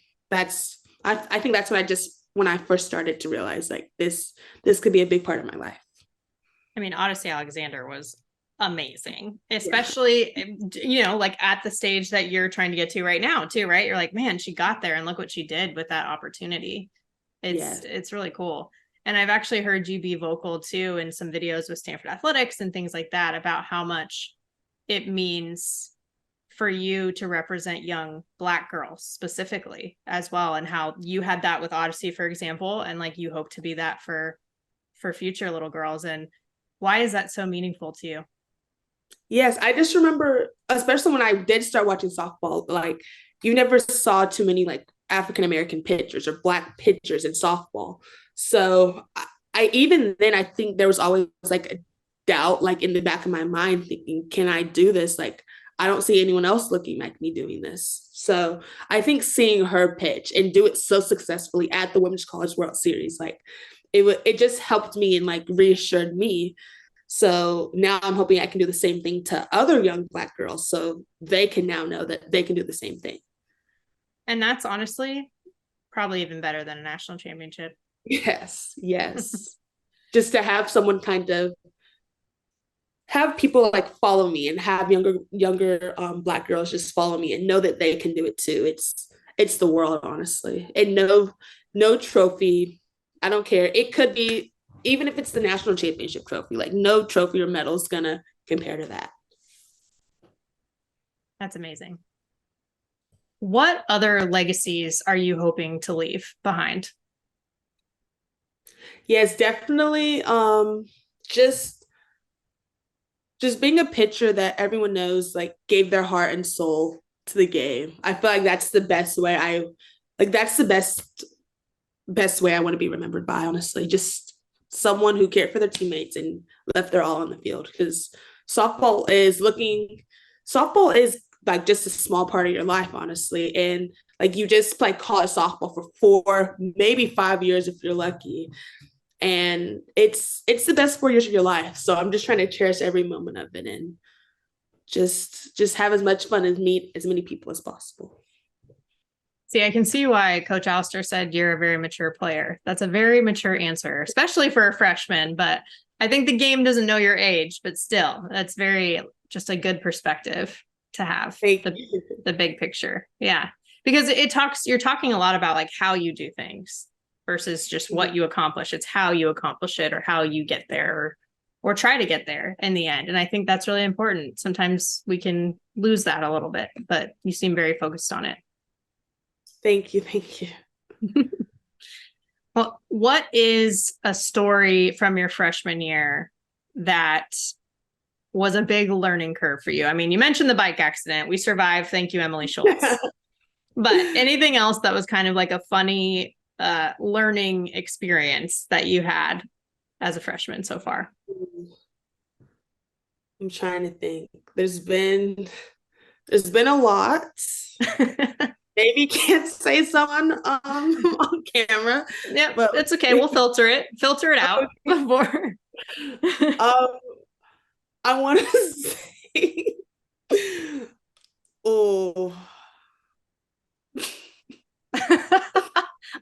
I think that's when I first started to realize like this could be a big part of my life. I mean, Odyssey Alexander was amazing, especially, like at the stage that you're trying to get to right now too, right? You're like, man, she got there and look what she did with that opportunity. It's really cool. And I've actually heard you be vocal too in some videos with Stanford Athletics and things like that about how much it means for you to represent young Black girls specifically as well, and how you had that with Odyssey, for example, and like you hope to be that for future little girls. And why is that so meaningful to you? Yes, I just remember, especially when I did start watching softball, like you never saw too many like African American pitchers or Black pitchers in softball. So I even then I think there was always like a doubt like in the back of my mind thinking, can I do this? Like I don't see anyone else looking like me doing this. So I think seeing her pitch and do it so successfully at the Women's College World Series, like it just helped me and like reassured me. So now I'm hoping I can do the same thing to other young Black girls so they can now know that they can do the same thing. And that's honestly probably even better than a national championship. Yes, yes. Just to have someone kind of have people like follow me and have younger Black girls just follow me and know that they can do it too. It's the world, honestly. And no trophy, I don't care. It could be, even if it's the national championship trophy, like no trophy or medal is gonna compare to that. That's amazing. What other legacies are you hoping to leave behind? Yes, definitely. Just being a pitcher that everyone knows like gave their heart and soul to the game. I feel like that's the best way that's the best way I want to be remembered by, honestly. Just someone who cared for their teammates and left their all on the field. Because softball is like just a small part of your life, honestly. And like you just like call it softball for 4, maybe 5 years if you're lucky. And it's the best 4 years of your life. So I'm just trying to cherish every moment of it and just have as much fun as meet as many people as possible. See, I can see why Coach Alistair said you're a very mature player. That's a very mature answer, especially for a freshman. But I think the game doesn't know your age, but still, that's very just a good perspective to have the big picture. Yeah. Because you're talking a lot about like how you do things versus just what you accomplish. It's how you accomplish it or how you get there or try to get there in the end. And I think that's really important. Sometimes we can lose that a little bit, but you seem very focused on it. Thank you. Thank you. Well, what is a story from your freshman year that was a big learning curve for you? I mean, you mentioned the bike accident. We survived. Thank you, Emily Schultz. But anything else that was kind of like a funny learning experience that you had as a freshman so far? I'm trying to think. There's been a lot. Maybe can't say some on camera. Yeah, but it's okay. We'll filter it out before. I want to say, oh,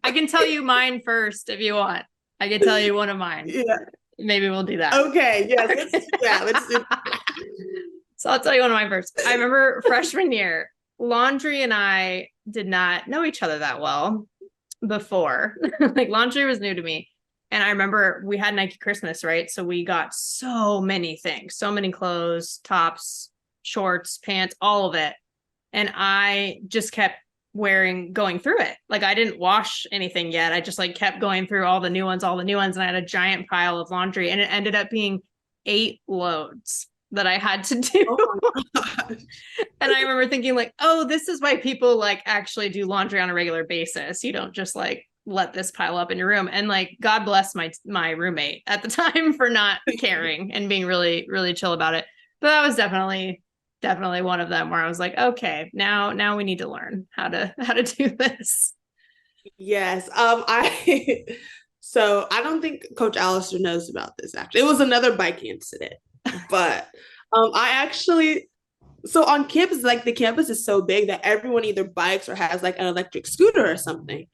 I can tell you mine first if you want. I can tell you one of mine. Yeah. Maybe we'll do that. Okay. Yes. Let's do that. So I'll tell you one of mine first. I remember freshman year, Laundry and I did not know each other that well before. Like Laundry was new to me. And I remember we had Nike Christmas, right? So we got so many things, so many clothes, tops, shorts, pants, all of it. And I just kept going through it. Like I didn't wash anything yet. I just like kept going through all the new ones. And I had a giant pile of laundry and it ended up being 8 loads that I had to do. Oh and I remember thinking like, oh, this is why people like actually do laundry on a regular basis. You don't just like let this pile up in your room. And like, God bless my roommate at the time for not caring and being really, really chill about it. But that was definitely one of them where I was like, okay, now we need to learn how to do this. Yes. So I don't think Coach Alistair knows about this actually. It was another bike incident. But so on campus, like the campus is so big that everyone either bikes or has like an electric scooter or something.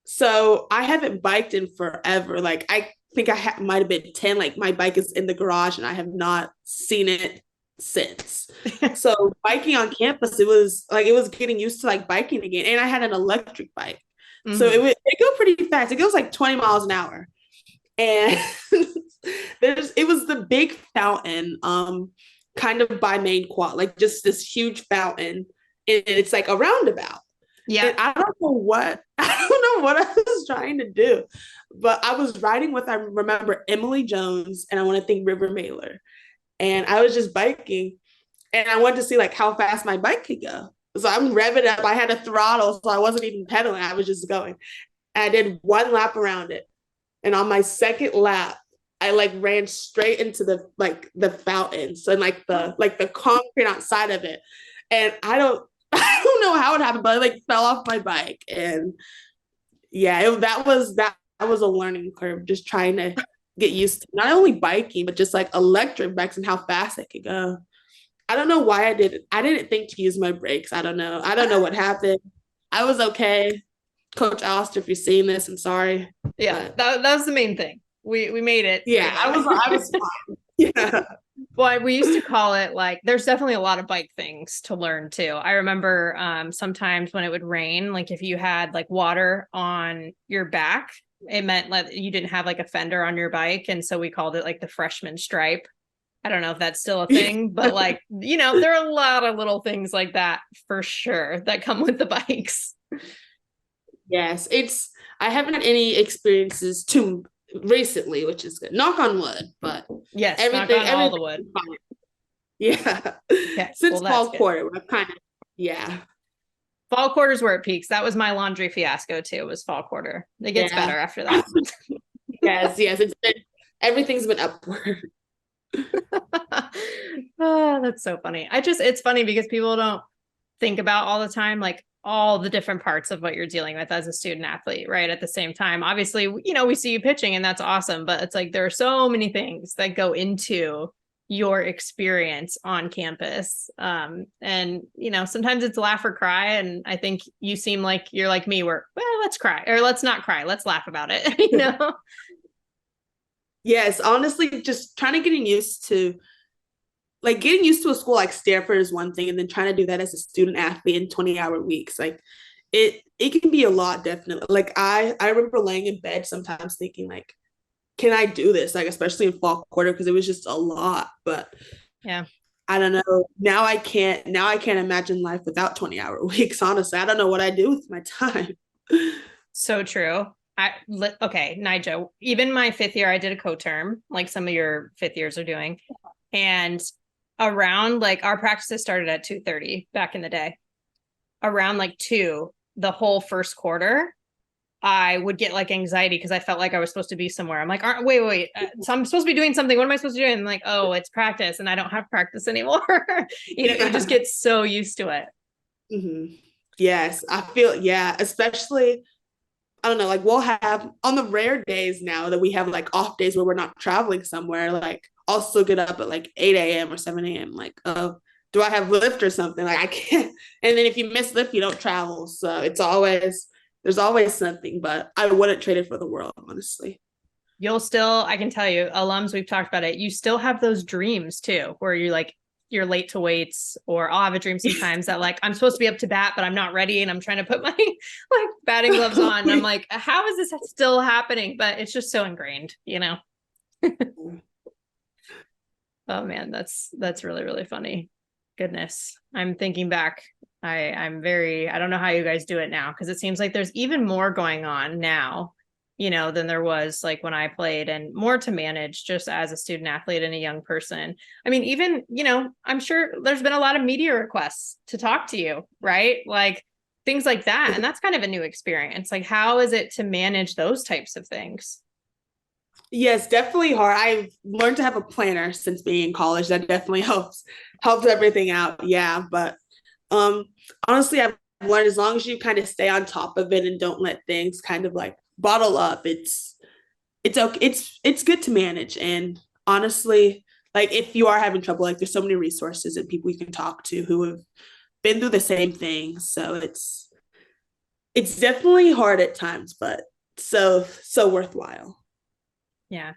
So I haven't biked in forever. Like I think might have been 10. Like my bike is in the garage and I have not seen it since. So biking on campus, it was getting used to like biking again. And I had an electric bike. Mm-hmm. So it go pretty fast. It goes like 20 miles an hour. And it was the big fountain, kind of by Main Quad, like just this huge fountain, and it's like a roundabout. Yeah, and I don't know what I was trying to do, but I was riding with, I remember, Emily Jones, and I want to think River Mailer, and I was just biking, and I wanted to see like how fast my bike could go. So I'm revving up. I had a throttle, so I wasn't even pedaling. I was just going. And I did one lap around it. And on my second lap, I like ran straight into the fountains and like the concrete outside of it. And I don't I don't know how it happened, but I like fell off my bike. And yeah, that was a learning curve, just trying to get used to not only biking, but just like electric bikes and how fast I could go. I don't know why I didn't think to use my brakes. I don't know. I don't know what happened. I was okay. Coach Alistair, if you're seeing this, I'm sorry. Yeah, But that was the main thing. We made it. yeah, I was fine. Yeah. Well, we used to call it like there's definitely a lot of bike things to learn too. I remember sometimes when it would rain, like if you had like water on your back, it meant like you didn't have like a fender on your bike. And so we called it like the freshman stripe. I don't know if that's still a thing, but like, there are a lot of little things like that for sure that come with the bikes. Yes, I haven't had any experiences too recently, which is good. Knock on wood, but Yes, knock on all the wood. Fine. Yeah. Okay, Since well, fall quarter, I've kind of yeah. Fall quarter's where it peaks. That was my laundry fiasco too, was fall quarter. It gets better after that. Yes, everything's been upward. Oh, that's so funny. It's funny because people don't think about all the time, like all the different parts of what you're dealing with as a student athlete, right? At the same time, obviously, we see you pitching and that's awesome, but it's like there are so many things that go into your experience on campus. And sometimes it's laugh or cry. And I think you seem like you're like me, where, well, let's cry or let's not cry. Let's laugh about it, Yes, honestly, just trying to getting used to a school like Stanford is one thing, and then trying to do that as a student athlete in 20-hour weeks, like it can be a lot, definitely. Like I remember laying in bed sometimes thinking like, can I do this? Like especially in fall quarter because it was just a lot. But yeah, I don't know. Now I can't. Now I can't imagine life without 20-hour weeks. Honestly, I don't know what I do with my time. so true. Okay, Nigel, even my fifth year, I did a co-term, like some of your fifth years are doing. And around like our practices started at 2:30 back in the day. Around like 2, the whole first quarter, I would get like anxiety because I felt like I was supposed to be somewhere. I'm like, wait. So I'm supposed to be doing something. What am I supposed to do? And I'm like, oh, it's practice and I don't have practice anymore. You just get so used to it. Mm-hmm. Yes, I feel, yeah, especially I don't know, like we'll have on the rare days now that we have like off days where we're not traveling somewhere, like I'll still get up at like 8 a.m. or 7 a.m. Like, oh, do I have lift or something? Like I can't. And then if you miss lift, you don't travel. So there's always something, but I wouldn't trade it for the world, honestly. I can tell you, alums, we've talked about it. You still have those dreams too, where you're late to weights, or I'll have a dream sometimes that like I'm supposed to be up to bat, but I'm not ready and I'm trying to put my like batting gloves on. And I'm like, how is this still happening? But it's just so ingrained. Oh man, that's really, really funny. Goodness. I'm thinking back. I don't know how you guys do it now, because it seems like there's even more going on now, than there was like when I played, and more to manage just as a student athlete and a young person. I mean, even, I'm sure there's been a lot of media requests to talk to you, right? Like things like that. And that's kind of a new experience. Like, how is it to manage those types of things? Yes, definitely hard. I've learned to have a planner since being in college. That definitely helps everything out. Yeah, but um honestly, I've learned as long as you kind of stay on top of it and don't let things kind of like bottle up, it's okay. It's good to manage. And honestly, like if you are having trouble, like there's so many resources and people you can talk to who have been through the same thing. So it's definitely hard at times, but so worthwhile. Yeah.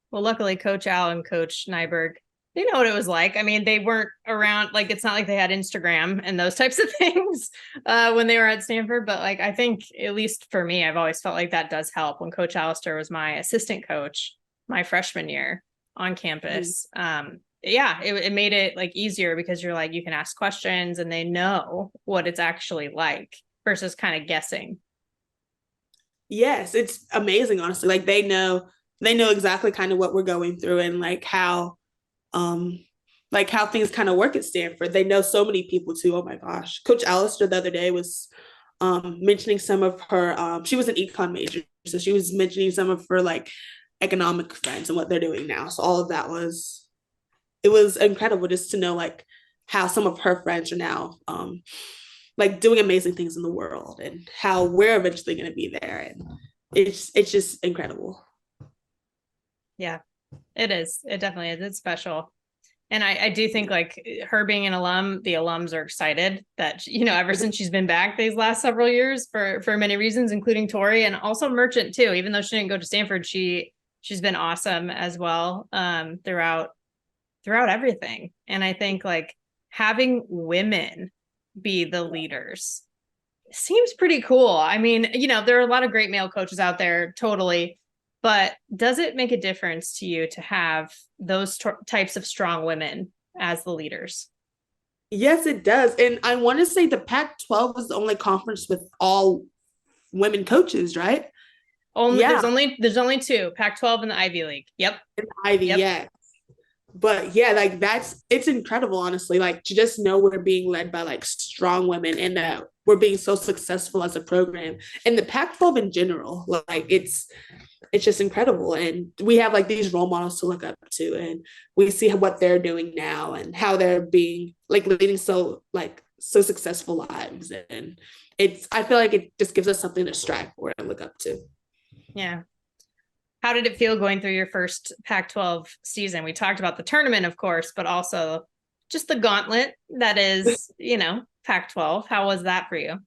Well, luckily, Coach Al and Coach Nyberg, they know what it was like. I mean, they weren't around, like, it's not like they had Instagram and those types of things when they were at Stanford. But, like, I think, at least for me, I've always felt like that does help. When Coach Alistair was my assistant coach my freshman year on campus, yeah, it made it, like, easier because you're like, you can ask questions and they know what it's actually like versus kind of guessing. Yes, it's amazing, honestly. Like they know exactly kind of what we're going through and um how things kind of work at Stanford. They know so many people too. Oh my gosh. Coach Alistair the other day was mentioning some of her she was an econ major. So she was mentioning some of her like economic friends and what they're doing now. So all of that was it was incredible just to know like how some of her friends are now like doing amazing things in the world and how we're eventually going to be there. And it's just incredible. Yeah, it is. It definitely is. It's special. And I do think like her being an alum, the alums are excited that, ever since she's been back these last several years for many reasons, including Tori and also Merchant too, even though she didn't go to Stanford, she's been awesome as well throughout everything. And I think like having women be the leaders seems pretty cool. I mean, there are a lot of great male coaches out there, totally. But does it make a difference to you to have those types of strong women as the leaders? Yes, it does. And I want to say the Pac-12 is the only conference with all women coaches, right? Only Yeah, there's only two, Pac-12 and the Ivy League. Yep. in Ivy, Yep. yeah. But yeah, like it's incredible, honestly. Like to just know we're being led by like strong women and that we're being so successful as a program. And the Pac-12 in general, like it's just incredible. And we have like these role models to look up to, and we see what they're doing now and how they're being like leading so successful lives. And I feel like it just gives us something to strive for and look up to. Yeah. How did it feel going through your first Pac-12 season? We talked about the tournament, of course, but also just the gauntlet that is, Pac-12. How was that for you?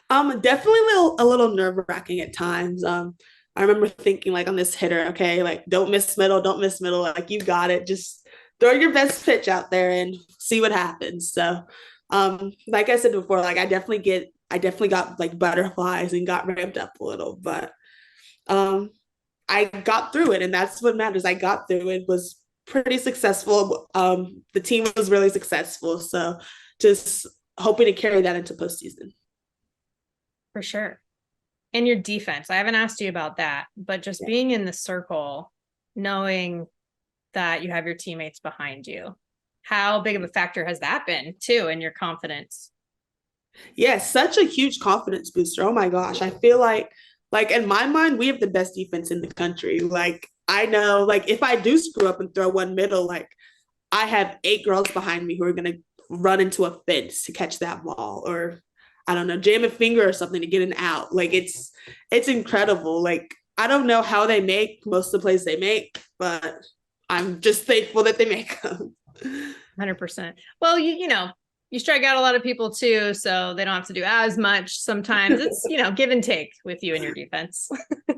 Definitely a little nerve-wracking at times. I remember thinking like on this hitter, okay, like don't miss middle, like you got it. Just throw your best pitch out there and see what happens. So like I said before, like I definitely got like butterflies and got ramped up a little, but um I got through it, and that's what matters. I got through it, was pretty successful. The team was really successful. So just hoping to carry that into postseason. For sure. And your defense. I haven't asked you about that, but just Yeah. being in the circle, knowing that you have your teammates behind you. How big of a factor has that been too in your confidence? Yeah, such a huge confidence booster. Oh my gosh. I feel like in my mind, we have the best defense in the country. Like I know like if I do screw up and throw one middle, like I have 8 girls behind me who are gonna run into a fence to catch that ball or I don't know, jam a finger or something to get an out. Like it's incredible. Like I don't know how they make most of the plays they make, but I'm just thankful that they make them. 100%. Well, you strike out a lot of people too, so they don't have to do as much. Sometimes it's, give and take with you and your defense.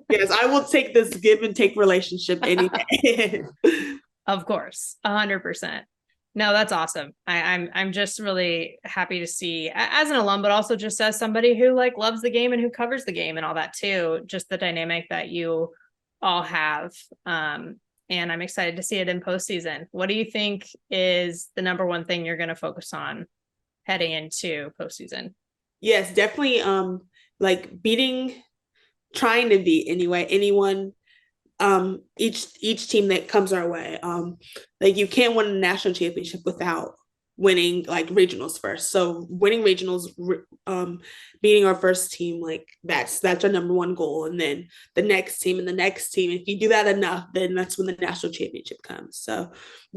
Yes, I will take this give and take relationship any day. Of course, 100%. No, that's awesome. I'm just really happy to see as an alum, but also just as somebody who like loves the game and who covers the game and all that too. Just the dynamic that you all have. And I'm excited to see it in postseason. What do you think is the number one thing you're going to focus on heading into postseason? Yes, definitely like trying to beat anyway anyone each team that comes our way. Like you can't win a national championship without winning like regionals first. So winning regionals, beating our first team, like that's our number one goal. And then the next team and the next team. If you do that enough, then that's when the national championship comes. So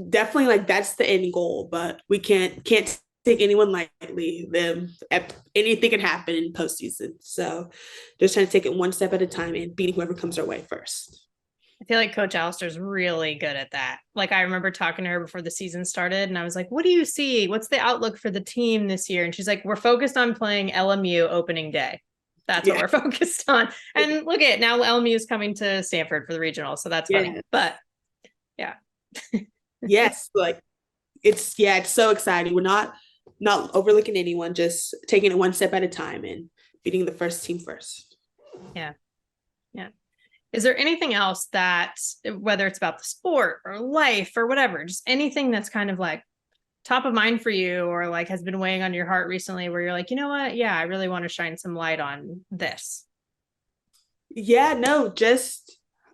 definitely like that's the end goal, but we can't take anyone lightly. Anything can happen in postseason. So just trying to take it one step at a time and beating whoever comes our way first. I feel like Coach Alistair's really good at that. Like I remember talking to her before the season started and I was like, what do you see? What's the outlook for the team this year? And she's like, we're focused on playing LMU opening day. That's what we're focused on. And look at now LMU is coming to Stanford for the regional. So that's funny. But yeah. Yes. Like it's so exciting. We're not overlooking anyone, just taking it one step at a time and beating the first team first. Yeah. Yeah. Is there anything else that, whether it's about the sport or life or whatever, just anything that's kind of like top of mind for you or like has been weighing on your heart recently where you're like, you know what? Yeah, I really want to shine some light on this. Yeah, no,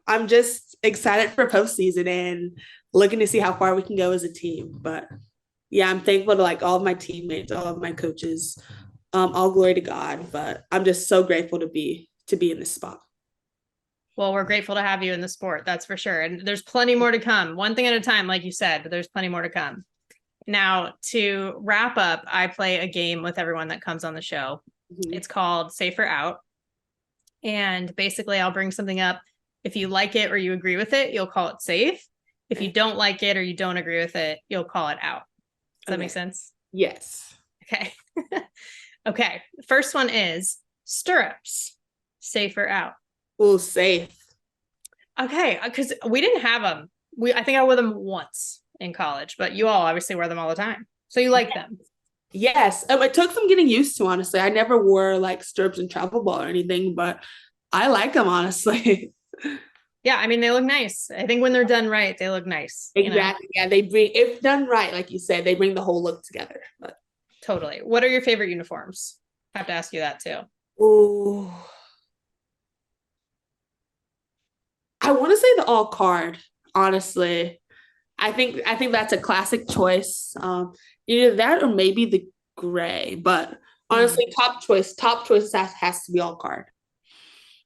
I'm just excited for postseason and looking to see how far we can go as a team. But yeah, I'm thankful to like all of my teammates, all of my coaches. All glory to God. But I'm just so grateful to be in this spot. Well, we're grateful to have you in the sport. That's for sure. And there's plenty more to come. One thing at a time, like you said, but there's plenty more to come. Now, to wrap up, I play a game with everyone that comes on the show. Mhm. It's called Safe or Out. And basically, I'll bring something up. If you like it or you agree with it, you'll call it safe. If you don't like it or you don't agree with it, you'll call it out. Does that make sense? Yes. Okay. Okay. First one is stirrups. Safe or out? Oh, safe. Okay, because we didn't have them. I think I wore them once in college, but you all obviously wear them all the time. So you like them. Yes. It took some getting used to, honestly. I never wore like stirrups and travel ball or anything, but I like them, honestly. Yeah, I mean, they look nice. I think when they're done right, they look nice. Exactly. Yeah, they bring, if done right, like you said, they bring the whole look together. But Totally. What are your favorite uniforms? I have to ask you that too. oh, I want to say the all card, honestly. I think that's a classic choice. Either that or maybe the gray, but honestly, top choice has to be all card.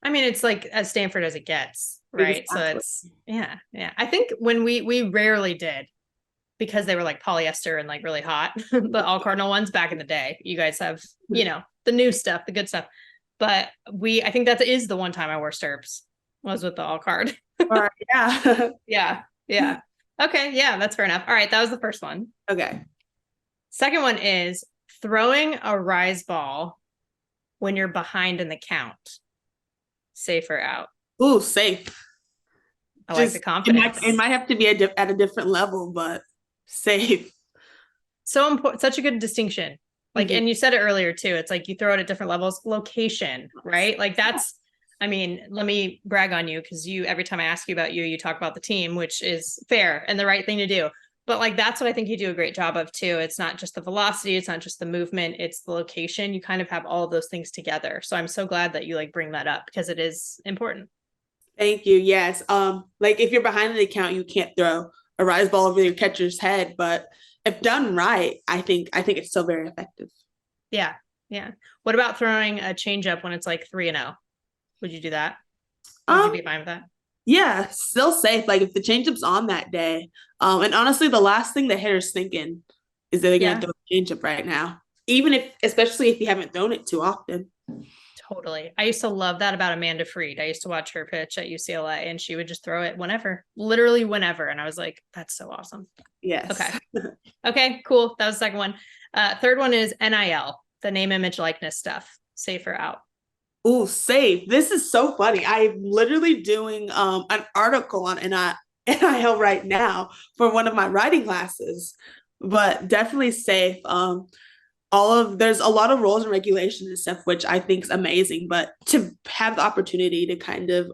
I mean, it's like as Stanford as it gets, right? So Exactly. it's yeah. I think when we rarely did because they were like polyester and like really hot, the all Cardinal ones back in the day. You guys have, the new stuff, the good stuff. But I think that is the one time I wore stirrups was with the all card. All right, yeah. Yeah. Yeah. Okay. Yeah, that's fair enough. All right. That was the first one. Okay. Second one is throwing a rise ball when you're behind in the count. Safe or out? Ooh, safe. I like the confidence. It might have to be at a different level, but safe. So important, such a good distinction. Like, Mhm. and you said it earlier too. It's like you throw it at different levels. Location, right? Like that's, I mean, let me brag on you because every time I ask you about you, you talk about the team, which is fair and the right thing to do. But like that's what I think you do a great job of too. It's not just the velocity, it's not just the movement, it's the location. You kind of have all of those things together. So I'm so glad that you like bring that up because it is important. Thank you. Yes. Like if you're behind the account, you can't throw a rise ball over your catcher's head, but if done right, I think it's still very effective. Yeah. Yeah. What about throwing a changeup when it's like 3-0? Would you do that? Would you Um, be fine with that? yeah, still safe. Like if the changeup's on that day. And honestly, the last thing the hitter's thinking is that they're gonna Yeah, throw a changeup right now. Even if, especially if you haven't thrown it too often. totally. I used to love that about Amanda Freed. I used to watch her pitch at UCLA and she would just throw it whenever, literally whenever. And I was like, that's so awesome. Okay. Yes. Okay, cool. That was the second one. Third one is NIL, the name, image, likeness stuff. Safe or out? Ooh, safe. This is so funny. I'm literally doing an article on NIL right now for one of my writing classes, but definitely safe. There's a lot of rules and regulations and stuff, which I think is amazing. But to have the opportunity to kind of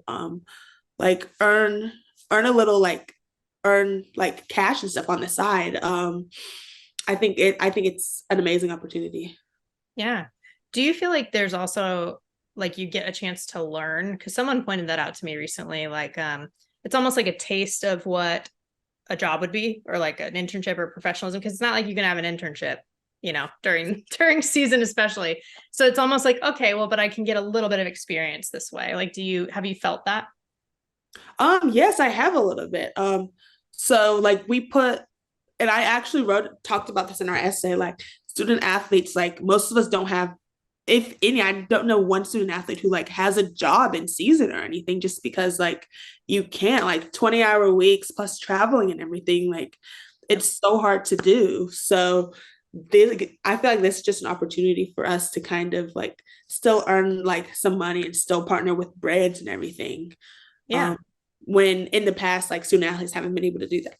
like earn a little earn like cash and stuff on the side, I think it's an amazing opportunity. Yeah. Do you feel like there's also like you get a chance to learn? Because someone pointed that out to me recently. Like, it's almost like a taste of what a job would be, or like an internship or professionalism. Because it's not like you can have an internship, during season especially. So it's almost like okay, well, but I can get a little bit of experience this way. Like, have you felt that? Yes, I have a little bit. So like we put, and I actually talked about this in our essay, like student athletes, like most of us don't have, if any, I don't know one student athlete who like has a job in season or anything, just because like you can't, like 20-hour weeks plus traveling and everything, like it's so hard to do. So I feel like this is just an opportunity for us to kind of like still earn like some money and still partner with brands and everything. Yeah, Um, when in the past, like student athletes haven't been able to do that.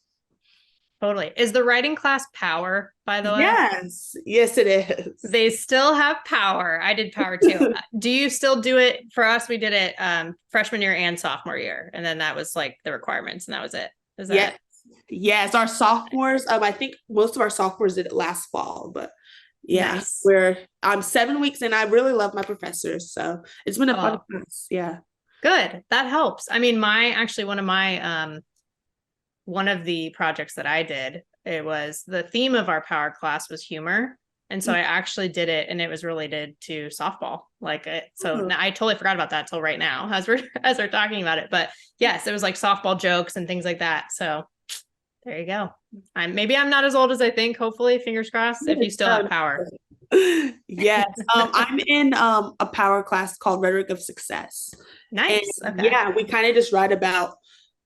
totally. Is the writing class power, by the way? Yes, yes, it is. They still have power. I did power too. Do you still do it? For us, we did it freshman year and sophomore year. And then that was like the requirements and that was it. Is that Yes, yes. Our sophomores, I think most of our sophomores did it last fall, but yeah, nice? I'm 7 weeks and I really love my professors, so it's been a fun Oh, class. Yeah. good. That helps. I mean, one of the projects that I did, it was the theme of our power class was humor. And so I actually did it, and it was related to softball. So I totally forgot about that till right now as we're talking about it. But yes, it was like softball jokes and things like that. So there you go. Maybe I'm not as old as I think. Hopefully, fingers crossed. If you still have power. Yes. I'm in a power class called Rhetoric of Success. Nice. And Okay. yeah, we kind of just write about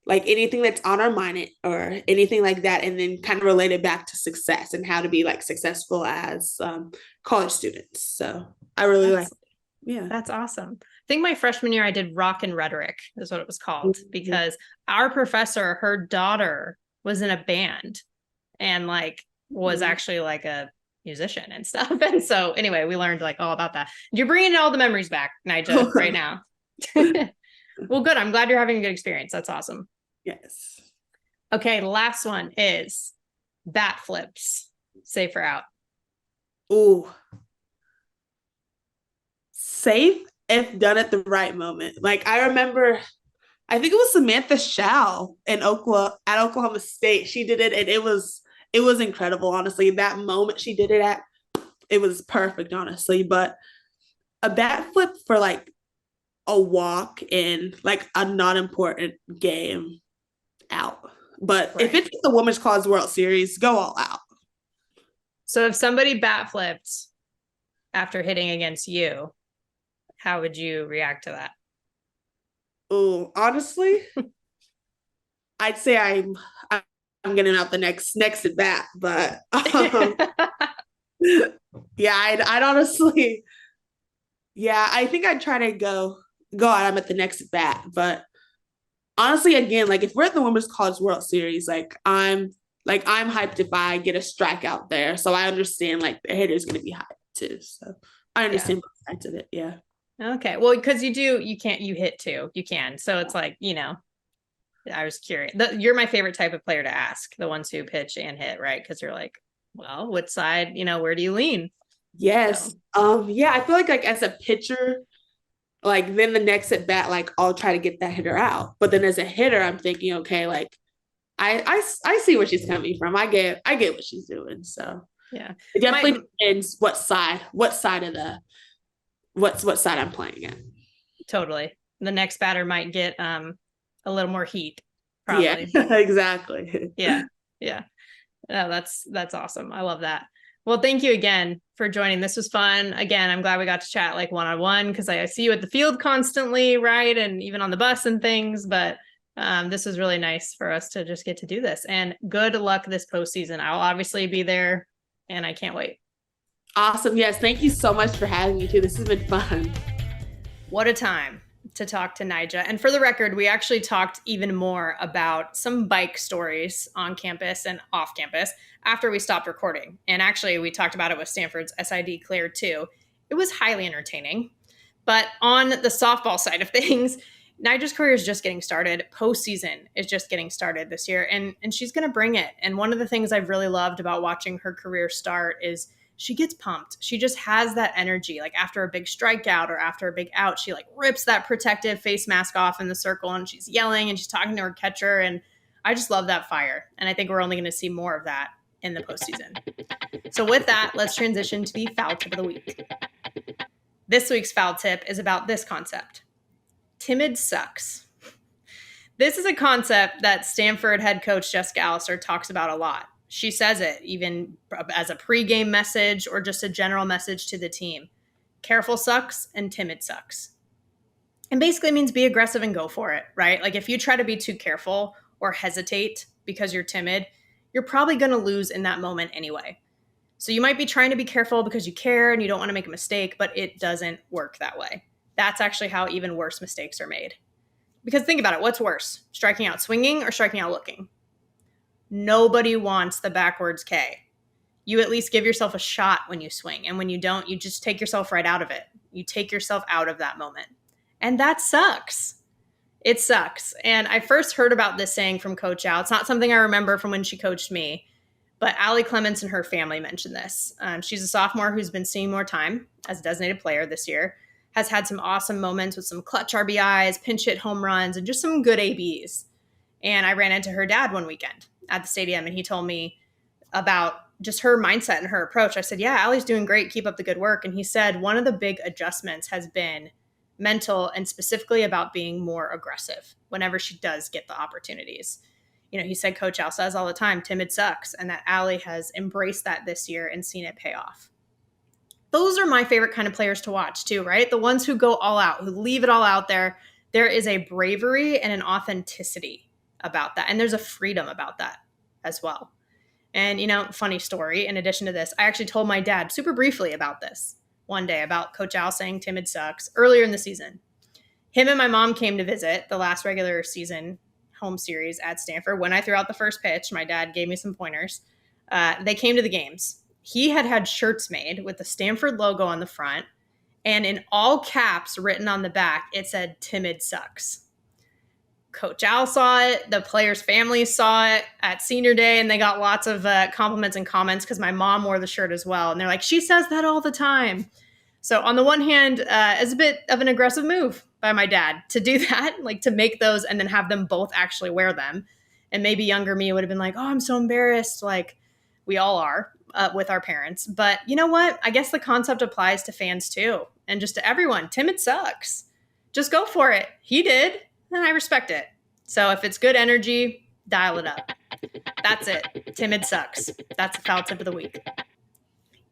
like anything that's on our mind or anything like that, and then kind of relate it back to success and how to be like successful as college students. So I really like it. Yeah. That's awesome. I think my freshman year I did rock and rhetoric is what it was called, because our professor, her daughter was in a band and like was actually like a musician and stuff. And so anyway, we learned like all about that. You're bringing all the memories back, Nijaree, right now. Well, good. I'm glad you're having a good experience. That's awesome. Yes. Okay, last one is bat flips. Safe or out? Ooh. Safe if done at the right moment. Like I remember, I think it was Samantha Shao in Oklahoma State. She did it, and it was incredible. Honestly, that moment she did it at, it was perfect. Honestly, but a bat flip for like a walk in like a not important game, out. But if it's the Women's College World Series, go all out. So if somebody bat flipped after hitting against you, how would you react to that? Oh, honestly, I'd say I'm getting out the next at bat, but yeah, I'd honestly, yeah, I think I'd try to go out. I'm at the next at bat, but honestly, again, like if we're at the Women's College World Series, I'm hyped if I get a strikeout there, so I understand like the hitter's gonna be hyped too. So I understand both sides of it. Yeah. Okay. Well, because you hit too. You can. So it's like, I was curious. You're my favorite type of player to ask, the ones who pitch and hit, right? Because you're like, well, which side, where do you lean? Yes. Yeah, I feel like as a pitcher, like then the next at bat, like I'll try to get that hitter out. But then as a hitter, I'm thinking, okay, like I see where she's coming from. I get what she's doing. So yeah, it definitely depends what side of the what side I'm playing at. Totally. The next batter might get a little more heat, probably. Yeah, exactly. Yeah. No, that's awesome. I love that. Well, thank you again for joining. This was fun. Again, I'm glad we got to chat like one-on-one, because I see you at the field constantly, right? And even on the bus and things. But this was really nice for us to just get to do this. And good luck this postseason. I'll obviously be there, and I can't wait. Awesome. Yes. Thank you so much for having me too. This has been fun. What a time to talk to Nijaree. And for the record, we actually talked even more about some bike stories on campus and off campus after we stopped recording. And actually, we talked about it with Stanford's SID Claire too. It was highly entertaining. But on the softball side of things, Nijaree's career is just getting started. Postseason is just getting started this year, and she's going to bring it. And one of the things I've really loved about watching her career start is she gets pumped. She just has that energy. Like after a big strikeout or after a big out, she like rips that protective face mask off in the circle, and she's yelling and she's talking to her catcher. And I just love that fire. And I think we're only going to see more of that in the postseason. So with that, let's transition to the foul tip of the week. This week's foul tip is about this concept. Timid sucks. This is a concept that Stanford head coach Jessica Allister talks about a lot. She says it even as a pregame message or just a general message to the team. Careful sucks and timid sucks. And basically means be aggressive and go for it, right? Like if you try to be too careful or hesitate because you're timid, you're probably going to lose in that moment anyway. So you might be trying to be careful because you care and you don't want to make a mistake, but it doesn't work that way. That's actually how even worse mistakes are made. Because think about it, what's worse? Striking out swinging or striking out looking? Nobody wants the backwards K. You at least give yourself a shot when you swing. And when you don't, you just take yourself right out of it. You take yourself out of that moment. And that sucks. It sucks. And I first heard about this saying from Coach Al. It's not something I remember from when she coached me, but Allie Clements and her family mentioned this. She's a sophomore who's been seeing more time as a designated player this year, has had some awesome moments with some clutch RBIs, pinch hit home runs, and just some good ABs. And I ran into her dad one weekend at the stadium, and he told me about just her mindset and her approach. I said, yeah, Allie's doing great. Keep up the good work. And he said one of the big adjustments has been mental and specifically about being more aggressive whenever she does get the opportunities. He said Coach Al says all the time, timid sucks, and that Allie has embraced that this year and seen it pay off. Those are my favorite kind of players to watch too, right? The ones who go all out, who leave it all out there. There is a bravery and an authenticity about that. And there's a freedom about that as well. And, funny story, in addition to this, I actually told my dad super briefly about this one day, about Coach Al saying timid sucks earlier in the season. Him and my mom came to visit the last regular season home series at Stanford. When I threw out the first pitch, my dad gave me some pointers. They came to the games. He had shirts made with the Stanford logo on the front, and in all caps written on the back, it said timid sucks. Coach Al saw it. The players' families saw it at senior day, and they got lots of compliments and comments because my mom wore the shirt as well. And they're like, she says that all the time. So on the one hand, it's a bit of an aggressive move by my dad to do that, like to make those and then have them both actually wear them. And maybe younger me would have been like, oh, I'm so embarrassed. Like we all are with our parents. But you know what? I guess the concept applies to fans too. And just to everyone, timid sucks. Just go for it. He did. And I respect it. So if it's good energy, dial it up. That's it. Timid sucks. That's the foul tip of the week.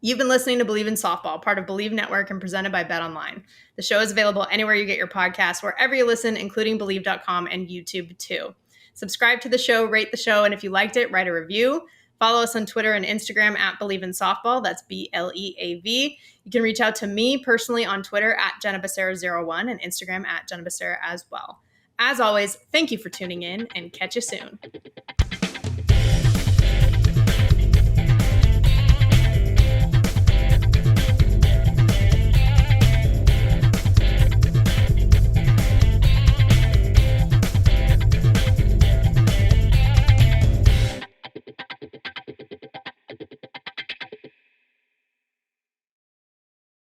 You've been listening to Bleav in Softball, part of Bleav Network and presented by BetOnline. The show is available anywhere you get your podcasts, wherever you listen, including Bleav.com and YouTube too. Subscribe to the show, rate the show, and if you liked it, write a review. Follow us on Twitter and Instagram at Bleav in Softball. That's BLEAV. You can reach out to me personally on Twitter at Jenna Becerra01 and Instagram at Jenna Becerra as well. As always, thank you for tuning in and catch you soon.